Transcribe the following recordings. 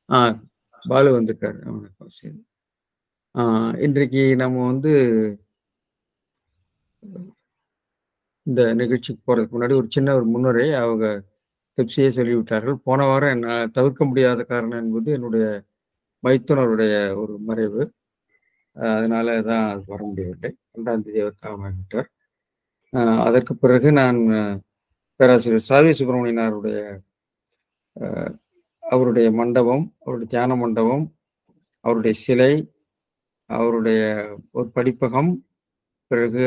ஆ பாலு வந்திருக்காரு. வணக்கம். சரி. ஆ இன்றைக்கு நம்ம வந்து இந்த நிகழ்ச்சிக்கு போறதுக்கு முன்னாடி ஒரு சின்ன ஒரு முன்னுரை. அவங்க பெப்சியே சொல்லிவிட்டார்கள். போன வாரம் என்னால தவிர்க்க முடியாத காரணம் என்பது என்னுடைய மைத்துனருடைய ஒரு மறைவு. அதனால தான் அது வர முடியவில்லை. 2ஆம் தேதி அவர் காலமாகிவிட்டார். அ அதற்கு பிறகு நான் பேராசிரியர் சாவி சுப்பிரமணியனாருடைய அவருடைய மண்டபம், அவருடைய தியான மண்டபம், அவருடைய சிலை, அவருடைய ஒரு படிப்பகம், பிறகு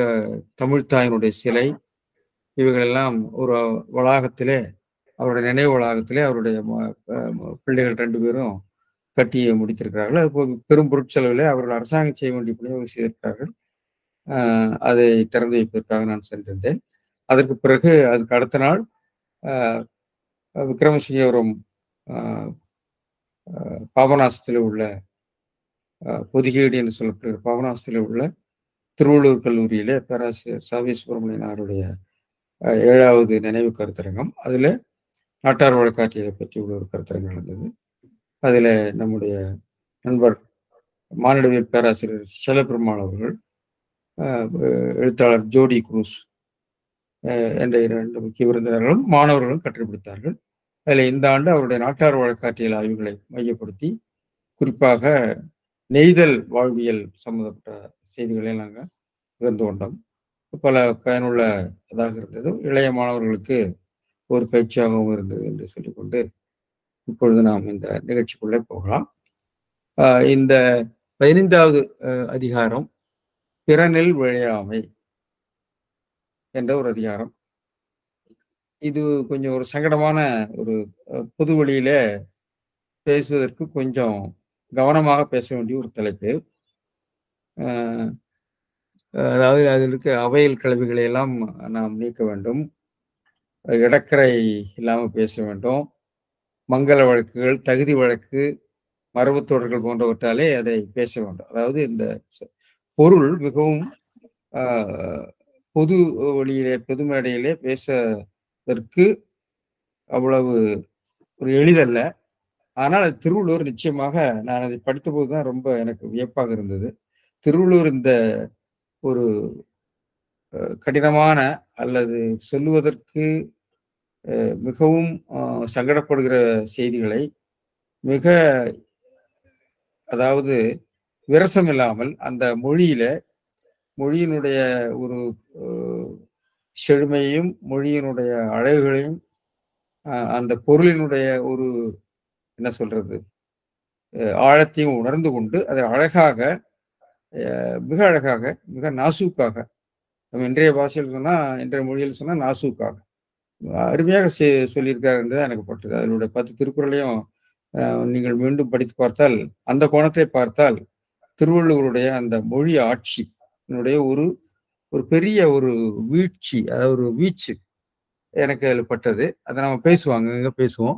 தமிழ் தாயினுடைய சிலை, இவைகளெல்லாம் ஒரு வளாகத்திலே, அவருடைய நினைவு வளாகத்திலே அவருடைய பிள்ளைகள் 2 பேரும் கட்டி முடித்திருக்கிறார்கள். அது பெரும் பொருட்செலவிலே அவர்கள் அரசாங்கம் செய்ய வேண்டிய பணியை செய்திருக்கிறார்கள். அதை திறந்து வைப்பதற்காக நான் சென்றிருந்தேன். அதற்கு பிறகு அதுக்கு அடுத்த நாள் அ விக்ரமசிங்கபுரம் அ பாபநாசத்திலே உள்ள பொதிகேடு என்று சொல்லப்படுகிற பாபநாசத்திலே உள்ள திருவள்ளுவர் கல்லூரியிலே பேராசிரியர் சாவி சுப்பிரமணியனாருடைய 7வது நினைவு கருத்தரங்கம். அதில நாட்டார் வழக்காற்றியதை பற்றி உள்ள ஒரு கருத்தரங்கம் நடந்தது. அதில நம்முடைய நண்பர் மானிடவியல் பேராசிரியர் செல்லப்பெருமாள் அவர்கள், எழுத்தாளர் ஜோடி குரூஸ் என்ற 2 முக்கிய விருந்தினர்களும் மாணவர்களும் கற்றுப்பிடித்தார்கள். அதில் இந்த ஆண்டு அவருடைய நாட்டார் வழக்காற்றியல் ஆய்வுகளை மையப்படுத்தி குறிப்பாக நெய்தல் வாழ்வியல் சம்பந்தப்பட்ட செய்திகளை நாங்கள் பகிர்ந்து கொண்டோம். பல பயனுள்ளதாக இருந்தது. இளைய மாணவர்களுக்கு ஒரு பயிற்சியாகவும் இருந்தது என்று சொல்லிக்கொண்டு இப்பொழுது நாம் இந்த நிகழ்ச்சிக்குள்ளே போகலாம். இந்த 15வது அதிகாரம் பிறனில் விழையாமை என்ற ஒரு அதிகாரம். இது கொஞ்சம் ஒரு சங்கடமான ஒரு பொது வழியில பேசுவதற்கு கொஞ்சம் கவனமாக பேச வேண்டிய ஒரு தலைப்பு. அதாவது அதில் இருக்க அவையல் கிளவிகளை எல்லாம் நாம் நீக்க வேண்டும். இடக்கரை இல்லாமல் பேச வேண்டும். மங்கள வழக்குகள், தகுதி வழக்கு, மரபுத்தொடர்கள் போன்றவற்றாலே அதை பேச வேண்டும். அதாவது இந்த பொருள் மிகவும் பொது வழியிலே, பொது மேடையிலே பேசுவதற்கு அவ்வளவு ஒரு எளிதல்ல. ஆனால் அது திருவள்ளுவர் நிச்சயமாக நான் அதை படித்தபோது தான் ரொம்ப எனக்கு வியப்பாக இருந்தது. திருவள்ளுவர் இந்த ஒரு கடினமான அல்லது சொல்லுவதற்கு மிகவும் சங்கடப்படுகிற செய்திகளை மிக அதாவது விரசம் இல்லாமல் அந்த மொழியினுடைய ஒரு செழுமையையும் மொழியினுடைய அழகுகளையும் அந்த பொருளினுடைய ஒரு என்ன சொல்றது ஆழத்தையும் உணர்ந்து கொண்டு அதை அழகாக மிக அழகாக மிக நாசூக்காக நம்ம இன்றைய பாஷையில் சொன்னா இன்றைய மொழியில் சொன்னா நாசூக்காக அருமையாக சொல்லியிருக்காரு என்றுதான் எனக்கு பட்டது. அதனுடைய 10 திருக்குறளையும் நீங்கள் மீண்டும் படித்து பார்த்தால் அந்த கோணத்தை பார்த்தால் திருவள்ளுவருடைய அந்த மொழி ஆட்சி ஒரு ஒரு பெரிய ஒரு வீழ்ச்சி, அதாவது ஒரு வீச்சு எனக்கு அதில் பட்டது. அதை நம்ம பேசுவாங்க பேசுவோம்.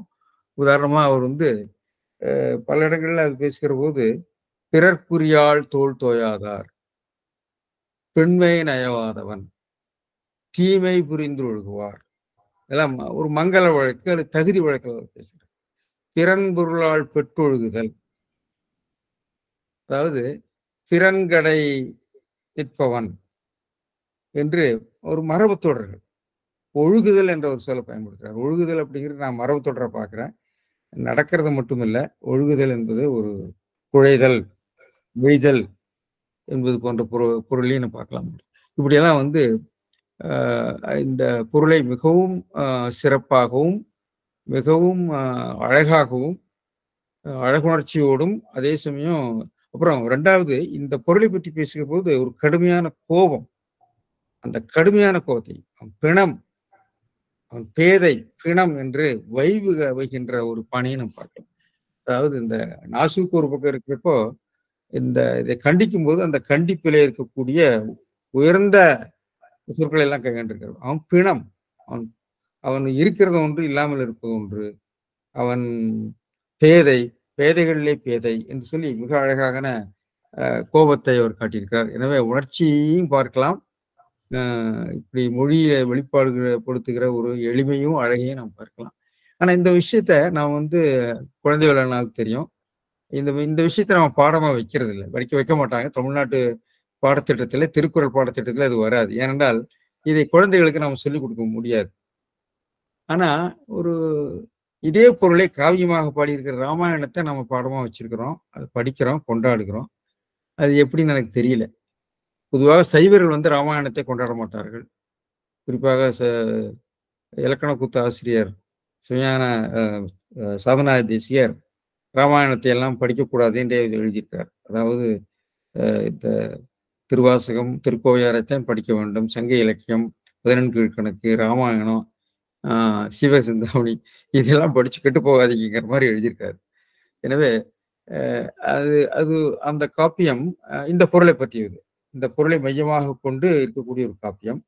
உதாரணமா அவர் வந்து பல இடங்கள்ல அது பேசுகிற போது பிறர்க்குரியாள் தோள் தோயாதார், பெண்மை நயவாதவன், தீமை புரிந்து ஒழுகுவார், இதெல்லாம் ஒரு மங்கள வழக்கு அது தகுதி வழக்கில் பேசுகிறார். பிறன் பொருளால் பெற்றொழுகுதல், அதாவது பிறன்கடை நிற்பவன் என்று ஒரு மரபு தொடர்கள். ஒழுகுதல் என்ற ஒரு சொல்லை பயன்படுத்துகிறார். ஒழுகுதல் அப்படிங்கிறது நான் மரபு தொடரை பார்க்கிறேன். நடக்கிறது மட்டுமில்ல, ஒழுகுதல் என்பது ஒரு குழைதல், விழிதல் என்பது போன்ற பொருளையும் நம்ம பார்க்கலாம். இப்படியெல்லாம் வந்து இந்த பொருளை மிகவும் சிறப்பாகவும் மிகவும் அழகாகவும் அழகுணர்ச்சியோடும் அதே சமயம் அப்புறம் 2வது இந்த பொருளை பற்றி பேசுகிற போது ஒரு கடுமையான கோபம், அந்த கடுமையான கோபத்தை பிணம், அவன் பேதை பிணம் என்று வைகின்ற ஒரு பாணியை நம்ம பார்க்கலாம். அதாவது இந்த நாசூக்கு ஒரு பக்கம் இருக்கிறப்போ இதை கண்டிக்கும் போது அந்த கண்டிப்பிலே இருக்கக்கூடிய உயர்ந்த சொற்களை எல்லாம் கையாண்டிருக்கிறார். அவன் பிணம், அவன் இருக்கிறது ஒன்று, இல்லாமல் இருப்பது ஒன்று, அவன் பேதை, பேதைகளிலே பேதை என்று சொல்லி மிக அழகான கோபத்தை அவர் காட்டியிருக்கிறார். எனவே உணர்ச்சியையும் பார்க்கலாம், இப்படி மொழியை வெளிப்பாடுபடுத்துகிற ஒரு எளிமையும் அழகையும் நாம் பார்க்கலாம். ஆனா இந்த விஷயத்த நான் வந்து குழந்தை வேலைனாலும் தெரியும். இந்த விஷயத்த நம்ம பாடமா வைக்கிறது இல்ல. வைக்க மாட்டாங்க. தமிழ்நாட்டு பாடத்திட்டத்தில, திருக்குறள் பாடத்திட்டத்தில அது வராது. ஏனென்றால், இதை குழந்தைகளுக்கு நாம சொல்லிக் கொடுக்க முடியாது. ஆனா, ஒரு இதே பொருளை காவியமாக பாடியிருக்கிற ராமாயணத்த நம்ம பாடமா வச்சிருக்கிறோம். அத படிக்கிறோம், கொண்டாடுகிறோம். அது எப்படின்னு எனக்கு தெரியல. பொதுவாக சைவர்கள் வந்து ராமாயணத்தை கொண்டாட மாட்டார்கள். குறிப்பாக இலக்கண கூத்து ஆசிரியர் சிவஞான அ சாதனா தேசிகர் ராமாயணத்தை எல்லாம் படிக்கக்கூடாது என்றே எழுதியிருக்கிறார். அதாவது இந்த திருவாசகம், திருக்கோவையாரைத்தான் படிக்க வேண்டும். சங்க இலக்கியம், 14 கீழ்க்கணக்கு, ராமாயணம், ஆ சிவசிந்தாமணி இதெல்லாம் படிச்சு கெட்டு போகாதீங்கங்கிற மாரி எழுதியிருக்காரு. எனவே அ அது அது அந்த காப்பியம் இந்த பொருளைப் பற்றியது. இந்த பொருளை மையமாகக் கொண்டு இருக்கக்கூடிய ஒரு காப்பியம்.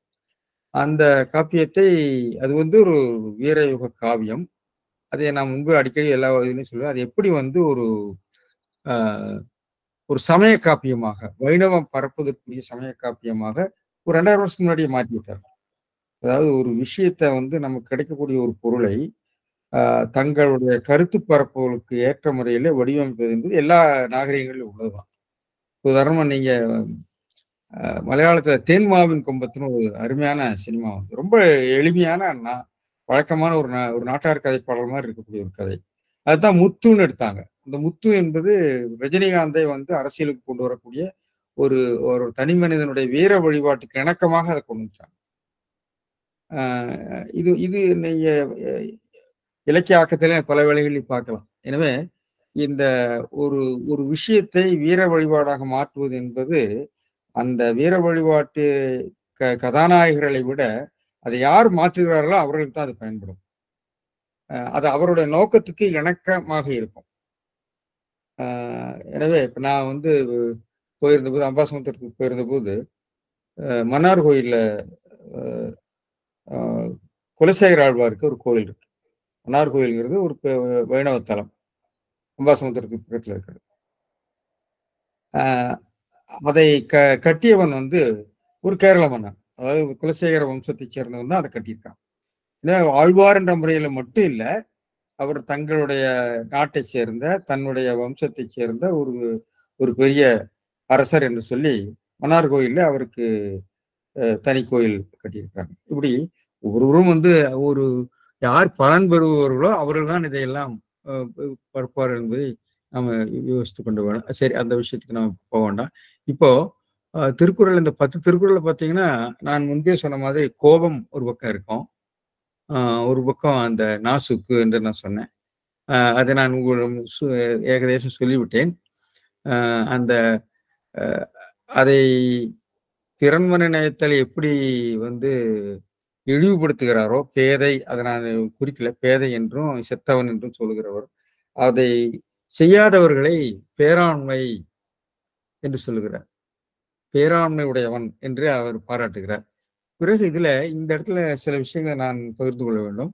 அந்த காப்பியத்தை அது வந்து ஒரு வீரயுக காவியம். அதை நான் முன்பு அடிக்கடி எல்லா இதுலயும் சொல்லுவேன். அது எப்படி வந்து அ ஒரு சமய காப்பியமாக, வைணவம் பரப்புவதற்குரிய சமய காப்பியமாக ஒரு 2000 வருஷத்துக்கு முன்னாடியே மாத்தி விட்டார். அதாவது ஒரு விஷயத்த வந்து நமக்கு கிடைக்கக்கூடிய ஒரு பொருளை, அ தங்களுடைய கருத்து பரப்புவதற்கு ஏற்ற முறையில வடிவமைப்பது என்பது எல்லா நாகரிகங்களிலும் உள்ளதுதான். உதாரணமா நீங்க மலையாளத்துல தேன்மாவின் கொம்பத்துன்னு ஒரு அருமையான சினிமா வந்து ரொம்ப எளிமையான வழக்கமான ஒரு நாட்டார் கதைப்பாடல் மாரி இருக்கக்கூடிய ஒரு கதை. அதுதான் முத்துன்னு எடுத்தாங்க. அந்த முத்து என்பது ரஜினிகாந்தை வந்து அரசியலுக்கு கொண்டு வரக்கூடிய ஒரு ஒரு தனி மனிதனுடைய வீர வழிபாட்டுக்கு இணக்கமாக அத கொண்டு வந்துட்டாங்க. அ இது இது நீங்க அ இலக்கிய ஆக்கத்திலே பல வேளைகளில் பார்க்கலாம். எனவே இந்த ஒரு ஒரு விஷயத்தை வீர வழிபாடாக மாற்றுவது என்பது, அந்த வீர வழிபாட்டு கதாநாயகர்களை விட, அதை யார் மாற்றுகிறார்களோ அவர்களுக்கு தான் அது பயன்படும். அது அவருடைய நோக்கத்துக்கு இணக்கமாக இருக்கும். அ எனவே இப்ப நான் வந்து போயிருந்தபோது, அம்பாசமுத்திரத்துக்கு போயிருந்தபோது, மன்னார் கோயில்ல அ அ குலசேகர ஆழ்வாருக்கு ஒரு கோயில் இருக்கு. மன்னார் கோயில்ங்கிறது ஒரு வைணவ தலம். அம்பாசமுத்திரத்துக்கு பக்கத்துல இருக்கிறது. அ அதை கட்டியவன் வந்து ஒரு கேரள மன்னன். அதாவது குலசேகர வம்சத்தைச் சேர்ந்தவன் தான் அத கட்டியிருக்கான். ஏன்னா ஆழ்வார் என்ற முறையில மட்டும் இல்ல. அவர் தங்களுடைய நாட்டைச் சேர்ந்த, தன்னுடைய வம்சத்தைச் சேர்ந்த ஒரு ஒரு பெரிய அரசர் என்று சொல்லி, மன்னார் கோயில்ல அவருக்கு தனி கோயில் கட்டியிருக்காங்க. இப்படி ஒவ்வொருவரும் வந்து ஒரு யார் பலன் பெறுபவர்களோ அவர்கள் தான் இதையெல்லாம் அ பரப்புவார்கள் என்பதை நாம யோசித்துக் கொண்டு வேணும். சரி அந்த விஷயத்துக்கு நம்ம போ வேண்டாம். இப்போ திருக்குறள் இந்த 10 திருக்குறள்ல பார்த்தீங்கன்னா, நான் முன்பே சொன்ன மாதிரி கோபம் ஒரு பக்கம் இருக்கும். அ ஒரு பக்கம் அந்த நாசுக்கு என்று நான் சொன்னேன். அதை நான் உங்களிடம் ஏகதேசம் சொல்லிவிட்டேன். அ அந்த அ அதை பிறன்மனை நயத்தல் எப்படி வந்து இழிவுபடுத்துகிறாரோ, பேதை அத நான் குறிக்கல. பேதை என்றும், செத்தவன் என்றும் சொல்லுகிறவர். அதை செய்யாதவர்களை பேராண்மை என்று சொல்லுகிறார். பேராண்மை உடையவன் என்று அவர் பாராட்டுகிறார். பிறகு இதுல இந்த இடத்துல சில விஷயங்கள நான் பகிர்ந்து கொள்ள வேண்டும்.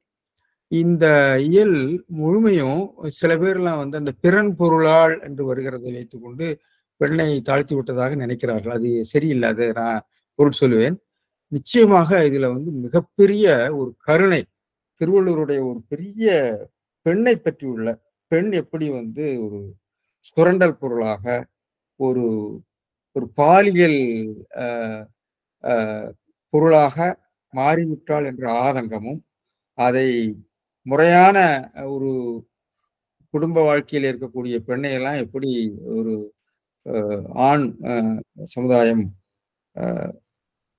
இந்த இயல் முழுமையும் சில பேர்லாம் வந்து அந்த பிறன் பொருளால் என்று வருகிறதை வைத்துக்கொண்டு பெண்ணை தாழ்த்தி விட்டதாக நினைக்கிறார்கள். அது சரியில்ல. அது நான் பொருள் சொல்லுவேன். நிச்சயமாக இதுல வந்து மிகப்பெரிய ஒரு கருணை. திருவள்ளுவருடைய ஒரு பெரிய பெண்ணை பற்றியுள்ள பெண் எப்படி வந்து ஒரு சுரண்டல் பொருளாக, ஒரு ஒரு பாலியல் அ அ பொருளாக மாறிவிட்டாள் என்ற ஆதங்கமும், அதை முறையான ஒரு குடும்ப வாழ்க்கையில இருக்கக்கூடிய பெண்ணை எல்லாம் எப்படி ஒரு ஆண் சமுதாயம் அ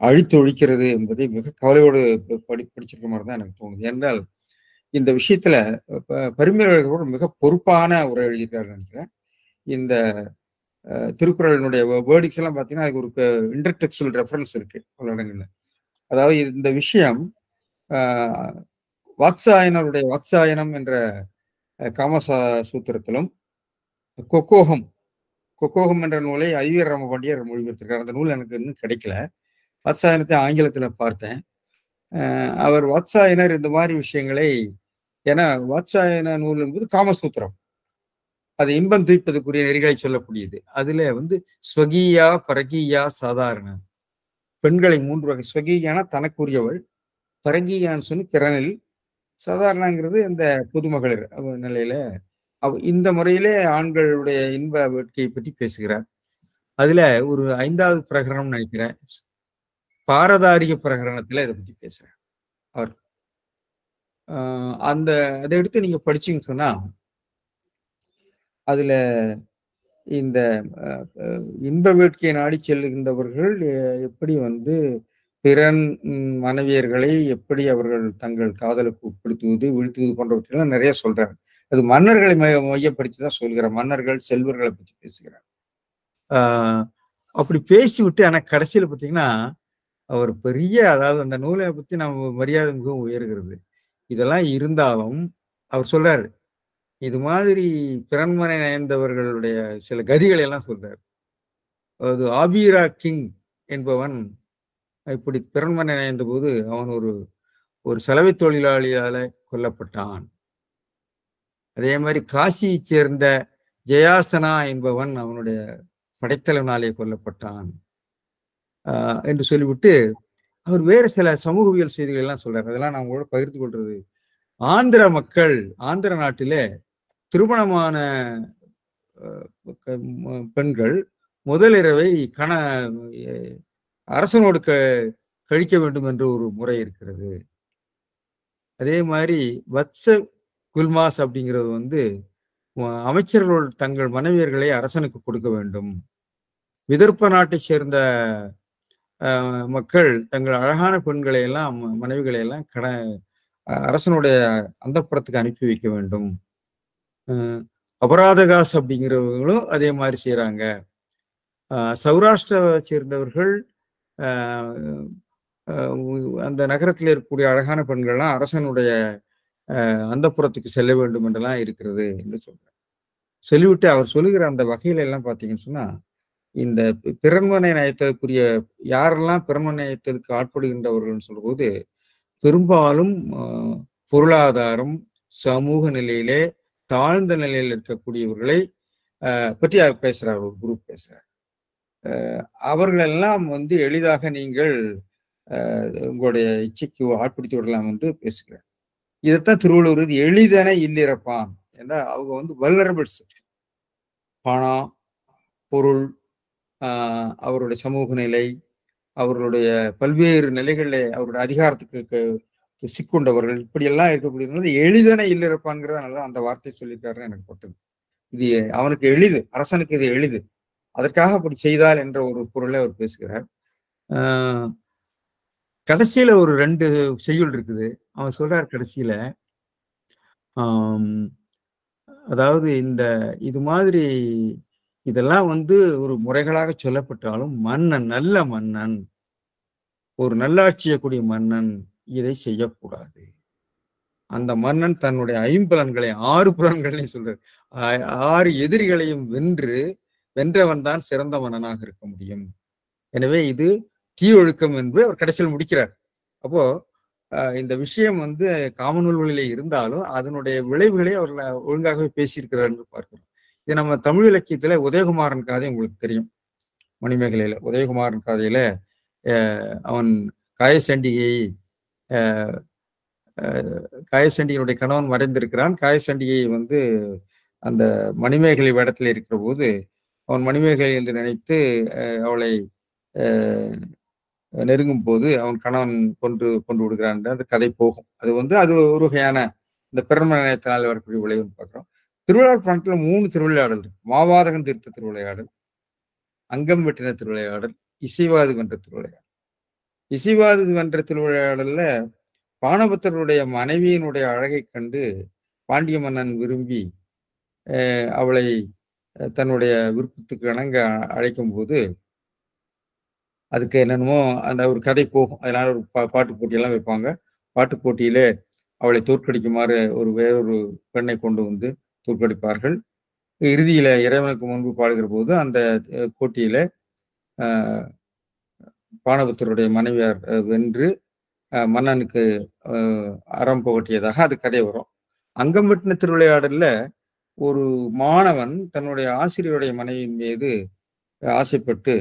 அழித்தொழிக்கிறது என்பதை மிக கவலையோடு படிச்சிருக்க மாரி தான் எனக்கு தோணுது. ஏனென்றால், இந்த விஷயத்துல பரிமேலழகர் கூட மிக பொறுப்பான உரை எழுதியிருக்காருன்னு நெனைக்கிறேன். இந்த திருக்குறளினுடைய வேர்டிக்ஸ் எல்லாம் பார்த்தீங்கன்னா, அதுக்கு ஒரு இன்டர்டெக்ஸ்சுவல் ரெஃபரன்ஸ் இருக்கு பல இடங்கள்ல. அதாவது இந்த விஷயம் அ வாத்சாயனம் என்ற சூத்திரத்திலும், கொக்கோகம் கொக்கோகம் என்ற நூலை ஐ.வி.ஆர். ராமபாண்டியர் மொழிபெயர்த்திருக்கார். அந்த நூல் எனக்கு இன்னும் கிடைக்கல. வாத்சாயனத்தை ஆங்கிலத்தில பார்த்தேன். அவர் வாத்சாயனர் இந்த மாரி விஷயங்களை ஏன்னா வாத்சாயன நூல் என்பது காமசூத்திரம். அது இன்பம் துய்ப்பதற்குரிய நெறிகளை சொல்லக்கூடியது. அதில வந்து ஸ்வகீயா, பரகீயா, சாதாரண. பெண்களை 3 வகை. ஸ்வகீயானா தனக்குரியவள். பரகீயான்னு சொல்லி பிறனில். சாதாரணங்கிறது இந்த புதுமகளிர் நிலையில இந்த முறையிலே ஆண்களுடைய இன்ப வேட்கையை பற்றி பேசுகிறார். அதுல ஒரு 5வது பிரகரணம் நினைக்கிறேன். பாரதாரிய பிரகரணத்துல இத பத்தி பேசுறார் அவர். அ அந்த அத எடுத்து நீங்க படிச்சீங்கன்னு சொன்னா, அதுல இந்த அ அ இன்ப வேட்கையை நாடிச் செல்லுகின்றவர்கள் எப்படி வந்து பிறன் மனைவியர்களை எப்படி அவர்கள் தங்கள் காதலுக்கு உட்படுத்துவது, வீழ்த்துவது போன்றவற்றையெல்லாம் நெறைய சொல்றார். அது மன்னர்களை மையப்படுத்தி தான் சொல்கிறார். மன்னர்கள், செல்வர்கள பத்தி பேசுகிறார். ஆ அப்படி பேசிவிட்டு ஆனா கடைசியில பார்த்தீங்கன்னா, அவர் பெரிய அதாவது அந்த நூலை பத்தி நம்ம மரியாதை மிகவும் உயர்கிறது. இதெல்லாம் இருந்தாலும் அவர் சொல்றாரு. இது மாதிரி பிறன்மனை நயந்தவர்களுடைய சில கதிகளை எல்லாம் சொல்றாரு. அது ஆபீரா கிங் என்பவன் இப்படி பிறன்மனை நயந்தபோது அவன் ஒரு ஒரு சலவை தொழிலாளியால கொல்லப்பட்டான். அதே மாரி காசியைச் சேர்ந்த ஜெயாசனா என்பவன் அவனுடைய படைத்தலைவனாலே கொல்லப்பட்டான். என்று சொல்லிவிட்டு, அவர் வேறு சில சமூகவியல் செய்திகள் எல்லாம் சொல்றாரு. அதெல்லாம் நான் உங்களோட பகிர்ந்து கொள்றது. ஆந்திர மக்கள், ஆந்திர நாட்டிலே திருமணமான அ க பெண்கள் முதல் இரவை எ அரசனோடு கழிக்க வேண்டும் என்று ஒரு முறை இருக்கிறது. அதே மாரி வத்ச குல்மாஸ் அப்படிங்கிறது வந்து அமைச்சர்கள் தங்கள் மனைவியர்களை அரசனுக்கு கொடுக்க வேண்டும். விதர்ப்ப நாட்டைச் சேர்ந்த மக்கள் தங்கள் அழகான பெண்களை எல்லாம் மனைவிகளை எல்லாம் அரசனுடைய அந்தப்புறத்துக்கு அனுப்பி வைக்க வேண்டும். அபராதகாஸ் அப்படிங்கிறவங்களும் அதே மாதிரி செய்றாங்க. சௌராஷ்டிராவை சேர்ந்தவர்கள் அந்த நகரத்தில் இருக்கக்கூடிய அழகான பெண்கள்லாம் அரசனுடைய அந்தப்புறத்துக்கு செல்ல வேண்டும் என்றெல்லாம் இருக்கிறது என்று சொல்றார். சொல்லிவிட்டு அவர் சொல்லுகிற அந்த வகையில எல்லாம் பார்த்தீங்கன்னு சொன்னா, இந்த பிறன்மனை நயத்தலுக்குரிய யாரெல்லாம் பிறன்மனை நயத்தலுக்கு ஆட்படுகின்றவர்கள்னு சொல்லும்போது, பெரும்பாலும் பொருளாதாரம், சமூக நிலையிலே தாழ்ந்த நிலையில் இருக்கக்கூடியவர்களை பற்றி அவர் பேசுறார். ஒரு குரூப் பேசுறார். அவர்களெல்லாம் வந்து எளிதாக நீங்கள் உங்களுடைய இச்சைக்கு ஆட்படுத்தி விடலாம் என்று பேசுகிறார். இதைத்தான் திருவள்ளுவர் எளிதென இல்லிறப்பான். ஏன்னா அவங்க வந்து வல்னரபிள்ஸ். பணம், பொருள், அவருடைய சமூக நிலை, அவர்களுடைய பல்வேறு நிலைகளிலே அவருடைய அதிகாரத்துக்கு சிக்கொண்டவர்கள் இப்படியெல்லாம் இருக்கக்கூடியது எளிதென இல்லிறப்பான்ங்கிறதுனால தான் அந்த வார்த்தையை சொல்லியிருக்காருன்னு எனக்கு பட்டது. இது அவனுக்கு எளிது, அரசனுக்கு இது எளிது. அதற்காக அப்படி செய்தால் என்ற ஒரு பொருளை அவர் பேசுகிறார். கடைசியில ஒரு 2 செய்யுள் இருக்குது. அவன் சொல்றார் கடைசியில, அதாவது இது மாதிரி இதெல்லாம் வந்து ஒரு முறைகளாக சொல்லப்பட்டாலும் மன்னன், நல்ல மன்னன், ஒரு நல்லாட்சி செய்யக்கூடிய மன்னன் இதை செய்யக்கூடாது. அந்த மன்னன் தன்னுடைய 6 புலன்களையும் சொல்றார். 6 எதிரிகளையும் வென்றவன் தான் சிறந்த மன்னனாக இருக்க முடியும். எனவே இது தீயொழுக்கம் என்று அவர் கடைசியில் முடிக்கிறார். அப்போ இந்த விஷயம் வந்து காமநூல்களிலே இருந்தாலும் அதனுடைய விளைவுகளை அவர் ஒழுங்காகவே பேசியிருக்கிறார் என்று பார்க்கிறோம். இது நம்ம தமிழ் இலக்கியத்துல உதயகுமாரன் கதை உங்களுக்கு தெரியும். மணிமேகலையில உதயகுமாரன் கதையில அவன் காயசண்டிகை காயசண்டிகனுடைய கணவன் மறைந்திருக்கிறான். காயசண்டிகை வந்து அந்த மணிமேகலை வேடத்தில் இருக்கிற போது அவன் மணிமேகலை என்று நினைத்து அவளை நெருங்கும் போது அவன் கணவன் கொண்டு விடுகிறான் அந்த கதை போகும். அது வந்து அது ஒரு வகையான இந்த பிறன்மனையத்தினால் வரக்கூடிய விளைவுன்னு பார்க்கிறோம். திருவிளையாடல் புராணத்துல 3 திருவிளையாடல் இருக்கு. மாவாதகன் தீர்த்த திருவிளையாடல், அங்கம் வெட்டின திருவிளையாடல், இசைவாது வென்ற திருவிளையாடல். இசைவாது வென்ற திருவிளையாடல்ல பானபத்திரனுடைய மனைவியினுடைய அழகை கண்டு பாண்டிய மன்னன் விரும்பி அவளை தன்னுடைய விருப்பத்துக்கு இணங்க அழைக்கும் போது அதுக்கு என்னென்னமோ அந்த ஒரு கதை போகும். அதனால ஒரு பாட்டு போட்டியெல்லாம் வைப்பாங்க. பாட்டு போட்டியில அவளை தோற்கடிக்குமாறு வேறொரு பெண்ணை கொண்டு வந்து தோற்கடிப்பார்கள். இறுதியில இறைவனுக்கு முன்பு பாடுகிற போது அந்த போட்டியில பானபத்திரருடைய மனைவியார் வென்று மன்னனுக்கு அறம் புகட்டியதாக அது கதை வரும். அங்கம் வெட்டின திருவிளையாடல்ல ஒரு மாணவன் தன்னுடைய ஆசிரியருடைய மனைவியின் மீது ஆசைப்பட்டு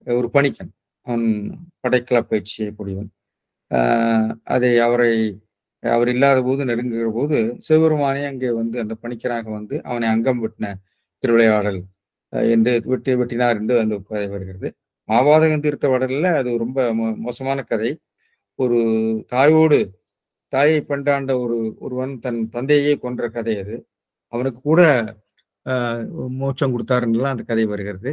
ஒரு பணிக்கன் அவன் படைக்கல பயிற்சி செய்யக்கூடியவன். அவரை அவர் இல்லாத போது நெருங்குகிற போது சிவபெருமானே அங்கே வந்து அந்த பணிக்கராக வந்து அவனை அங்கம் வெட்டின திருவிளையாடல் என்று வெட்டினார் என்று அந்த கதை வருகிறது. மாபாதகம் தீர்த்த வடலில் அது ரொம்ப மோசமான கதை. ஒரு தாயோடு தாயை பண்டாண்ட ஒருவன் தன் தந்தையே கொன்ற கதை அது. அவனுக்கு கூட மோட்சம் கொடுத்தாருன்னெல்லாம் அந்த கதை வருகிறது.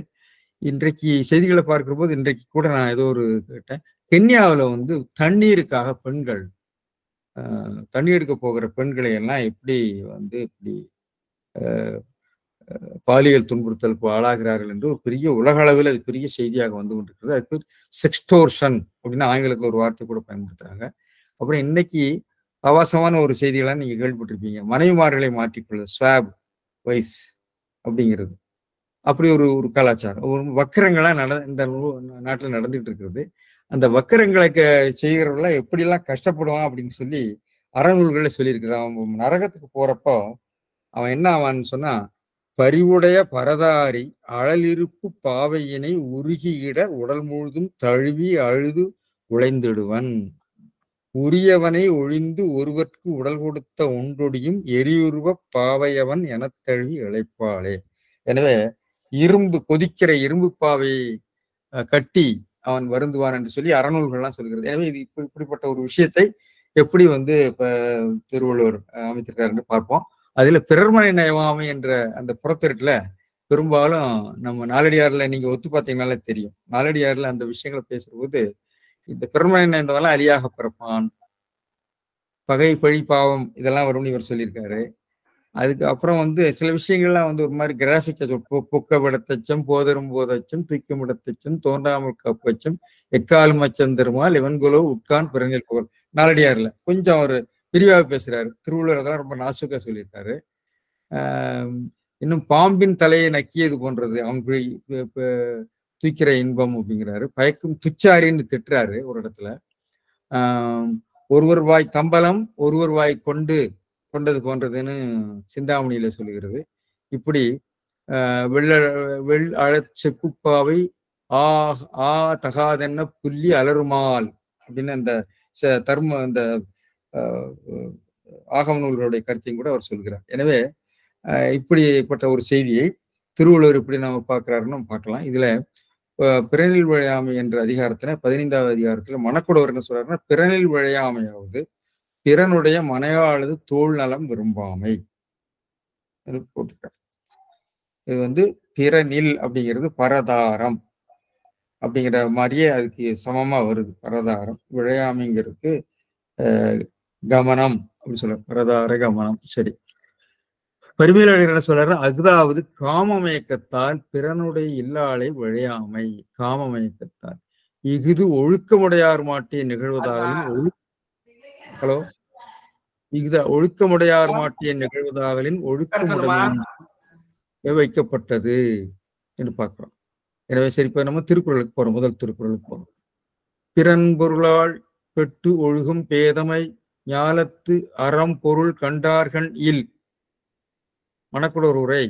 இன்றைக்கு செய்திகளை பார்க்கிற போது இன்றைக்கு கூட நான் ஏதோ ஒரு கேட்டேன், கென்யாவில் வந்து தண்ணீருக்காக பெண்கள் தண்ணி எடுக்க போகிற பெண்களை எல்லாம் எப்படி வந்து இப்படி பாலியல் துன்புறுத்தலுக்கு ஆளாகிறார்கள் என்று ஒரு பெரிய உலக அளவில் அது பெரிய செய்தியாக வந்து கொண்டிருக்கிறது. அது பேர் செக்ஸ்டோர்ஷன் அப்படின்னு ஆங்கிலத்தில் ஒரு வார்த்தை கூட பயன்படுத்துறாங்க. அப்புறம் இன்னைக்கு ஆபாசமான ஒரு செய்திகளாக நீங்க கேள்விப்பட்டிருப்பீங்க, மனைவிமார்களை மாற்றிக்கொள்வது, ஸ்வாப் வைஸ் அப்படிங்கிறது. அப்படி ஒரு கலாச்சாரம், ஒரு வக்கரங்களா இந்த நாட்டில் நடந்துட்டு இருக்கிறது. அந்த வக்கரங்களை செய்கிறவர்களாம் எப்படிலாம் கஷ்டப்படுவான் அப்படின்னு சொல்லி அறநூல்களை சொல்லியிருக்கிறது. அவன் நரகத்துக்கு போறப்போ அவன் என்ன ஆவான்னு சொன்னா, பரிவுடைய பரதாரி அழலிருப்பு பாவையினை உருகியிட உடல் முழுதும் தழுவி அழுது உழைந்திடுவன், உரியவனை ஒழிந்து ஒருவர்க்கு உடல் கொடுத்த ஒன்றொடியும் எரியுருவ பாவையவன் எனத் தழுவி இழைப்பாளே. எனவே கொதிக்கிற இரும்பு பாவையை கட்டி அவன் வருந்துவான் என்று சொல்லி அறநூல்கள்லாம் சொல்கிறது. எனவே இது இப்படிப்பட்ட ஒரு விஷயத்தை எப்படி வந்து இப்ப திருவள்ளுவர் அமைத்திருக்காருன்னு பார்ப்போம். அதுல பிறர்மனை நயவாமை என்ற அந்த புறத்திருட்டுல பெரும்பாலும் நம்ம நாலடியார்ல நீங்க ஒத்து பார்த்தீங்கன்னாலே தெரியும். நாலடியார்ல அந்த விஷயங்களை பேசுற போது இந்த பிறர்மனை நயந்தவெல்லாம் அலியாக பிறப்பான், பகை பழி பாவம் இதெல்லாம் வரும்னு இவர் சொல்லியிருக்காரு. அதுக்கு அப்புறம் வந்து சில விஷயங்கள்லாம் வந்து ஒரு மாதிரி கிராஃபிக்கா பொக்க விடத்தச்சம் போதரும் போதச்சம் தூக்கம் விடத்தச்சம் தோன்றாமல் காப்பச்சம் எக்காலும் அச்சம் தருமால் இவன்குலோ உட்கான் பிறனில் புகழ். நாலடியார்ல கொஞ்சம் ஒரு விரிவாக பேசுறாரு. திருவள்ளுவர் அதெல்லாம் ரொம்ப நாசுக்கா சொல்லியிருக்காரு. இன்னும் பாம்பின் தலையை நக்கியது போன்றது அவன் தூக்கிற இன்பம் அப்படிங்கிறாரு. பயக்கும் துச்சாரின்னு திட்டுறாரு ஒரு இடத்துல. ஒருவர் வாய் தம்பலம் ஒருவர் வாய் கொண்டது போன்றதுன்னு சிந்தாமணியில சொல்லுகிறது. இப்படி வெள் செப்புப்பாவை ஆ தகாதென்ன புள்ளி அலருமால் அப்படின்னு அந்த தர்ம அந்த ஆகம நூல்களுடைய கருத்தையும் கூட அவர் சொல்கிறார். எனவே இப்படிப்பட்ட ஒரு செய்தியை திருவள்ளுவர் இப்படி நம்ம பார்க்கிறாருன்னு நம்ம பார்க்கலாம். இதுல பிறனில் விழையாமை என்ற அதிகாரத்துல 15வது அதிகாரத்துல மணக்குடவர் என்ன சொல்றாருன்னா, பிறனில் விழையாமையாவது பிறனுடைய மனையாளது தோல் நலம் விரும்பாமை போட்டிருக்காரு. இது வந்து பிறனில் அப்படிங்கிறது பரதாரம் அப்படிங்கிற மாதிரியே அதுக்கு சமமா வருது. பரதாரம் விழையாமைங்கிறதுக்கு கமனம் அப்படின்னு சொல்ற, பரதார கமனம். சரி, பரிமையாளர் என்ன சொல்றாரு, அதாவது காமமயக்கத்தால் பிறனுடைய இல்லாளை விழையாமை. காமமயக்கத்தால் இஃது ஒழுக்கமுடையார் மாட்டிய நிகழ்வதாகவும் ஹலோ ஒழுக்கமுடையார் மாட்டிய நிகழ்வதாகலின் ஒழுக்கமுடையும் வைக்கப்பட்டது என்று பார்க்கிறோம். எனவே சரி, இப்ப நம்ம திருக்குறளுக்கு போறோம். முதல் திருக்குறளுக்கு போறோம். பிறன் பொருளால் பெட்டு ஒழுகும் பேதமை ஞாலத்து அறம் பொருள் கண்டார்கண் இல். மணக்குடர் உரை,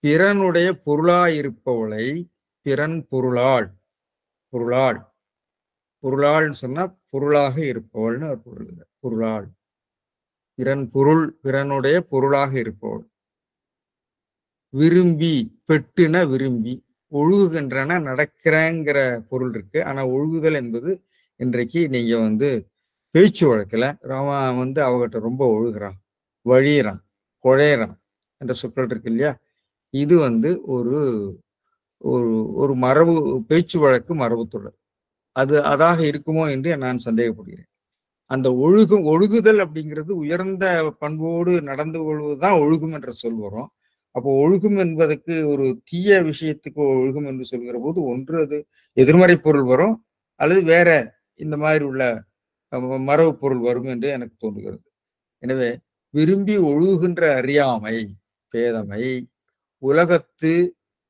பிறனுடைய பொருளாயிருப்பவளை பிறன் பொருளால் சொன்னா பொருளாக இருப்பவள்னு பொருளால் பிறனுடைய பொருளாக இருப்பவள். விரும்பி பெட்டுன விரும்பி, ஒழுகுகின்றன நடக்கிறங்கிற பொருள் இருக்கு. ஆனா ஒழுகுதல் என்பது இன்றைக்கு நீங்க வந்து பேச்சு வழக்கில் அவன் வந்து அவகிட்ட ரொம்ப ஒழுகுறான், வழியிறான், குழையிறான் என்ற சொற்கள் இருக்கு இல்லையா? இது வந்து ஒரு மரபு பேச்சு வழக்கு மரபு தொடர். அது அதாக இருக்குமோ என்று நான் சந்தேகப்படுகிறேன். அந்த ஒழுகுதல் அப்படிங்கிறது உயர்ந்த பண்போடு நடந்து கொள்வதுதான் ஒழுகும் என்ற சொல் வரும். அப்போ ஒழுகும் என்பதற்கு ஒரு தீய விஷயத்துக்கு ஒழுகும் என்று சொல்கிற போது ஒன்று அது எதிர்மறை பொருள் வரும், அல்லது வேற இந்த மாதிரி உள்ள மரபு பொருள் வரும் என்று எனக்கு தோன்றுகிறது. எனவே விரும்பி ஒழுகுகின்ற அறியாமை பேதமை உலகத்து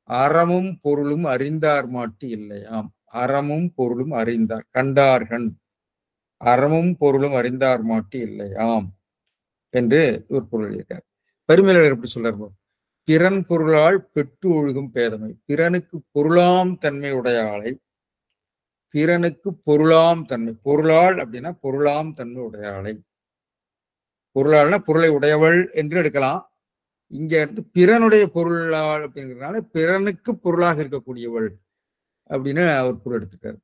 அறமும் பொருளும் அறிந்தார் மாட்டு இல்லையாம். அறமும் பொருளும் அறிந்தார் கண்டார்கண், அறமும் பொருளும் அறிந்தார் மாட்டு இல்லையாம் என்று ஒரு பொருள் இருக்கார். பரிமையாளர் எப்படி சொல்றாரு, பிறன் பொருளால் பெற்று ஒழுகும் பேதமை, பிறனுக்கு பொருளாம் தன்மை உடையாளை, பிறனுக்கு பொருளாம் தன்மை, பொருளால் அப்படின்னா பொருளாம் தன்மை உடையாளை பொருளாளனா பொருளை உடையவள் என்று எடுக்கலாம். இங்க எடுத்து பிறனுடைய பொருளாள் அப்படிங்கிறதுனால பிறனுக்கு பொருளாக இருக்கக்கூடியவள் அப்படின்னு அவர் பொருள் எடுத்துக்காரு.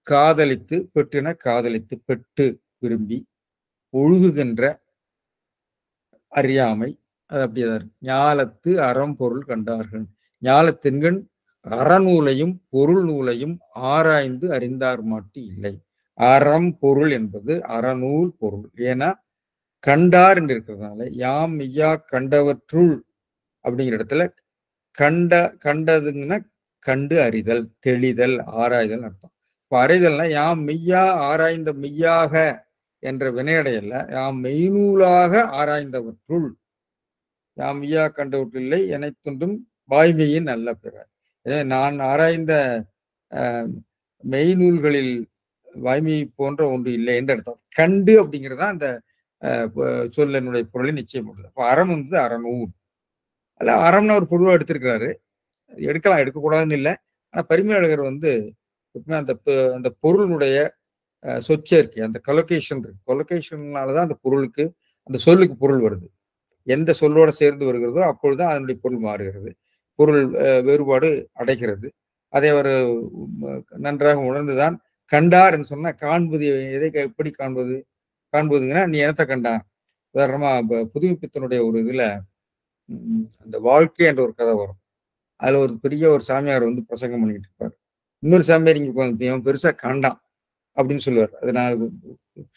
காதலித்து பெற்றுன காதலித்து பெற்று விரும்பி ஒழுகுகின்ற அறியாமை அது அப்படியேதான் இருக்கு. ஞாலத்து அறம் பொருள் கண்டார்கள். ஞாலத்தின்கண் அறநூலையும் பொருள் நூலையும் ஆராய்ந்து அறிந்தார் மாட்டு இல்லை. அறம் பொருள் என்பது அறநூல் பொருள். ஏன்னா கண்டார் என்று இருக்கிறதுனால யாம் மெய்யா கண்டவற்றுள் அப்படிங்கிற இடத்துல கண்டதுங்கன்னா கண்டு அறிதல், தெளிதல், ஆராய்தல் அர்த்தம். இப்ப அறிதல்னா யாம் மெய்யா ஆராய்ந்த மெய்யாக என்ற வினையடையல்ல, யாம் மெய்நூலாக ஆராய்ந்தவற்றுள் யாம் மெய்யா கண்டவற்றில்லை எனைத்தொன்றும் வாய்மையின் நல்ல பிற. நான் ஆராய்ந்த மெய்நூல்களில் வாய்மை போன்ற ஒன்று இல்லை என்று அர்த்தம். கண்டு அப்படிங்கிறதா அந்த சொல்லனுடைய பொருளை நிச்சயம் பண்ணுது. அப்போ அறம் வந்து அறநூல். அல்ல அறம்னு ஒரு பொதுவாக எடுத்திருக்கிறாரு. எடுக்கலாம், எடுக்கக்கூடாதுன்னு இல்லை. ஆனால் பரிமேலழகர் வந்து அந்த பொருளுடைய சொச்சேர்க்கை, அந்த கொலொகேஷன் இருக்கு. கொலொகேஷன்னாலதான் அந்த பொருளுக்கு அந்த சொல்லுக்கு பொருள் வருது. எந்த சொல்லோட சேர்ந்து வருகிறதோ அப்பொழுதுதான் அதனுடைய பொருள் மாறுகிறது, பொருள் வேறுபாடு அடைகிறது. அதை அவர் நன்றாக உணர்ந்துதான் கண்டார் என்று சொன்னா காண்பது எதை எப்படி காண்பதுங்கன்னா நீ என்னத்தை கண்டான். உதாரணமா புதுமைப்பித்தனுடைய ஒரு இதுல அந்த வாழ்க்கை என்ற ஒரு கதை வரும். அதுல ஒரு பெரிய ஒரு சாமியார் வந்து பிரசங்கம் பண்ணிட்டு இருப்பார். இன்னொரு சாமியார் இங்க அவன் பெருசா கண்டான் அப்படின்னு சொல்லுவார். அதை நான்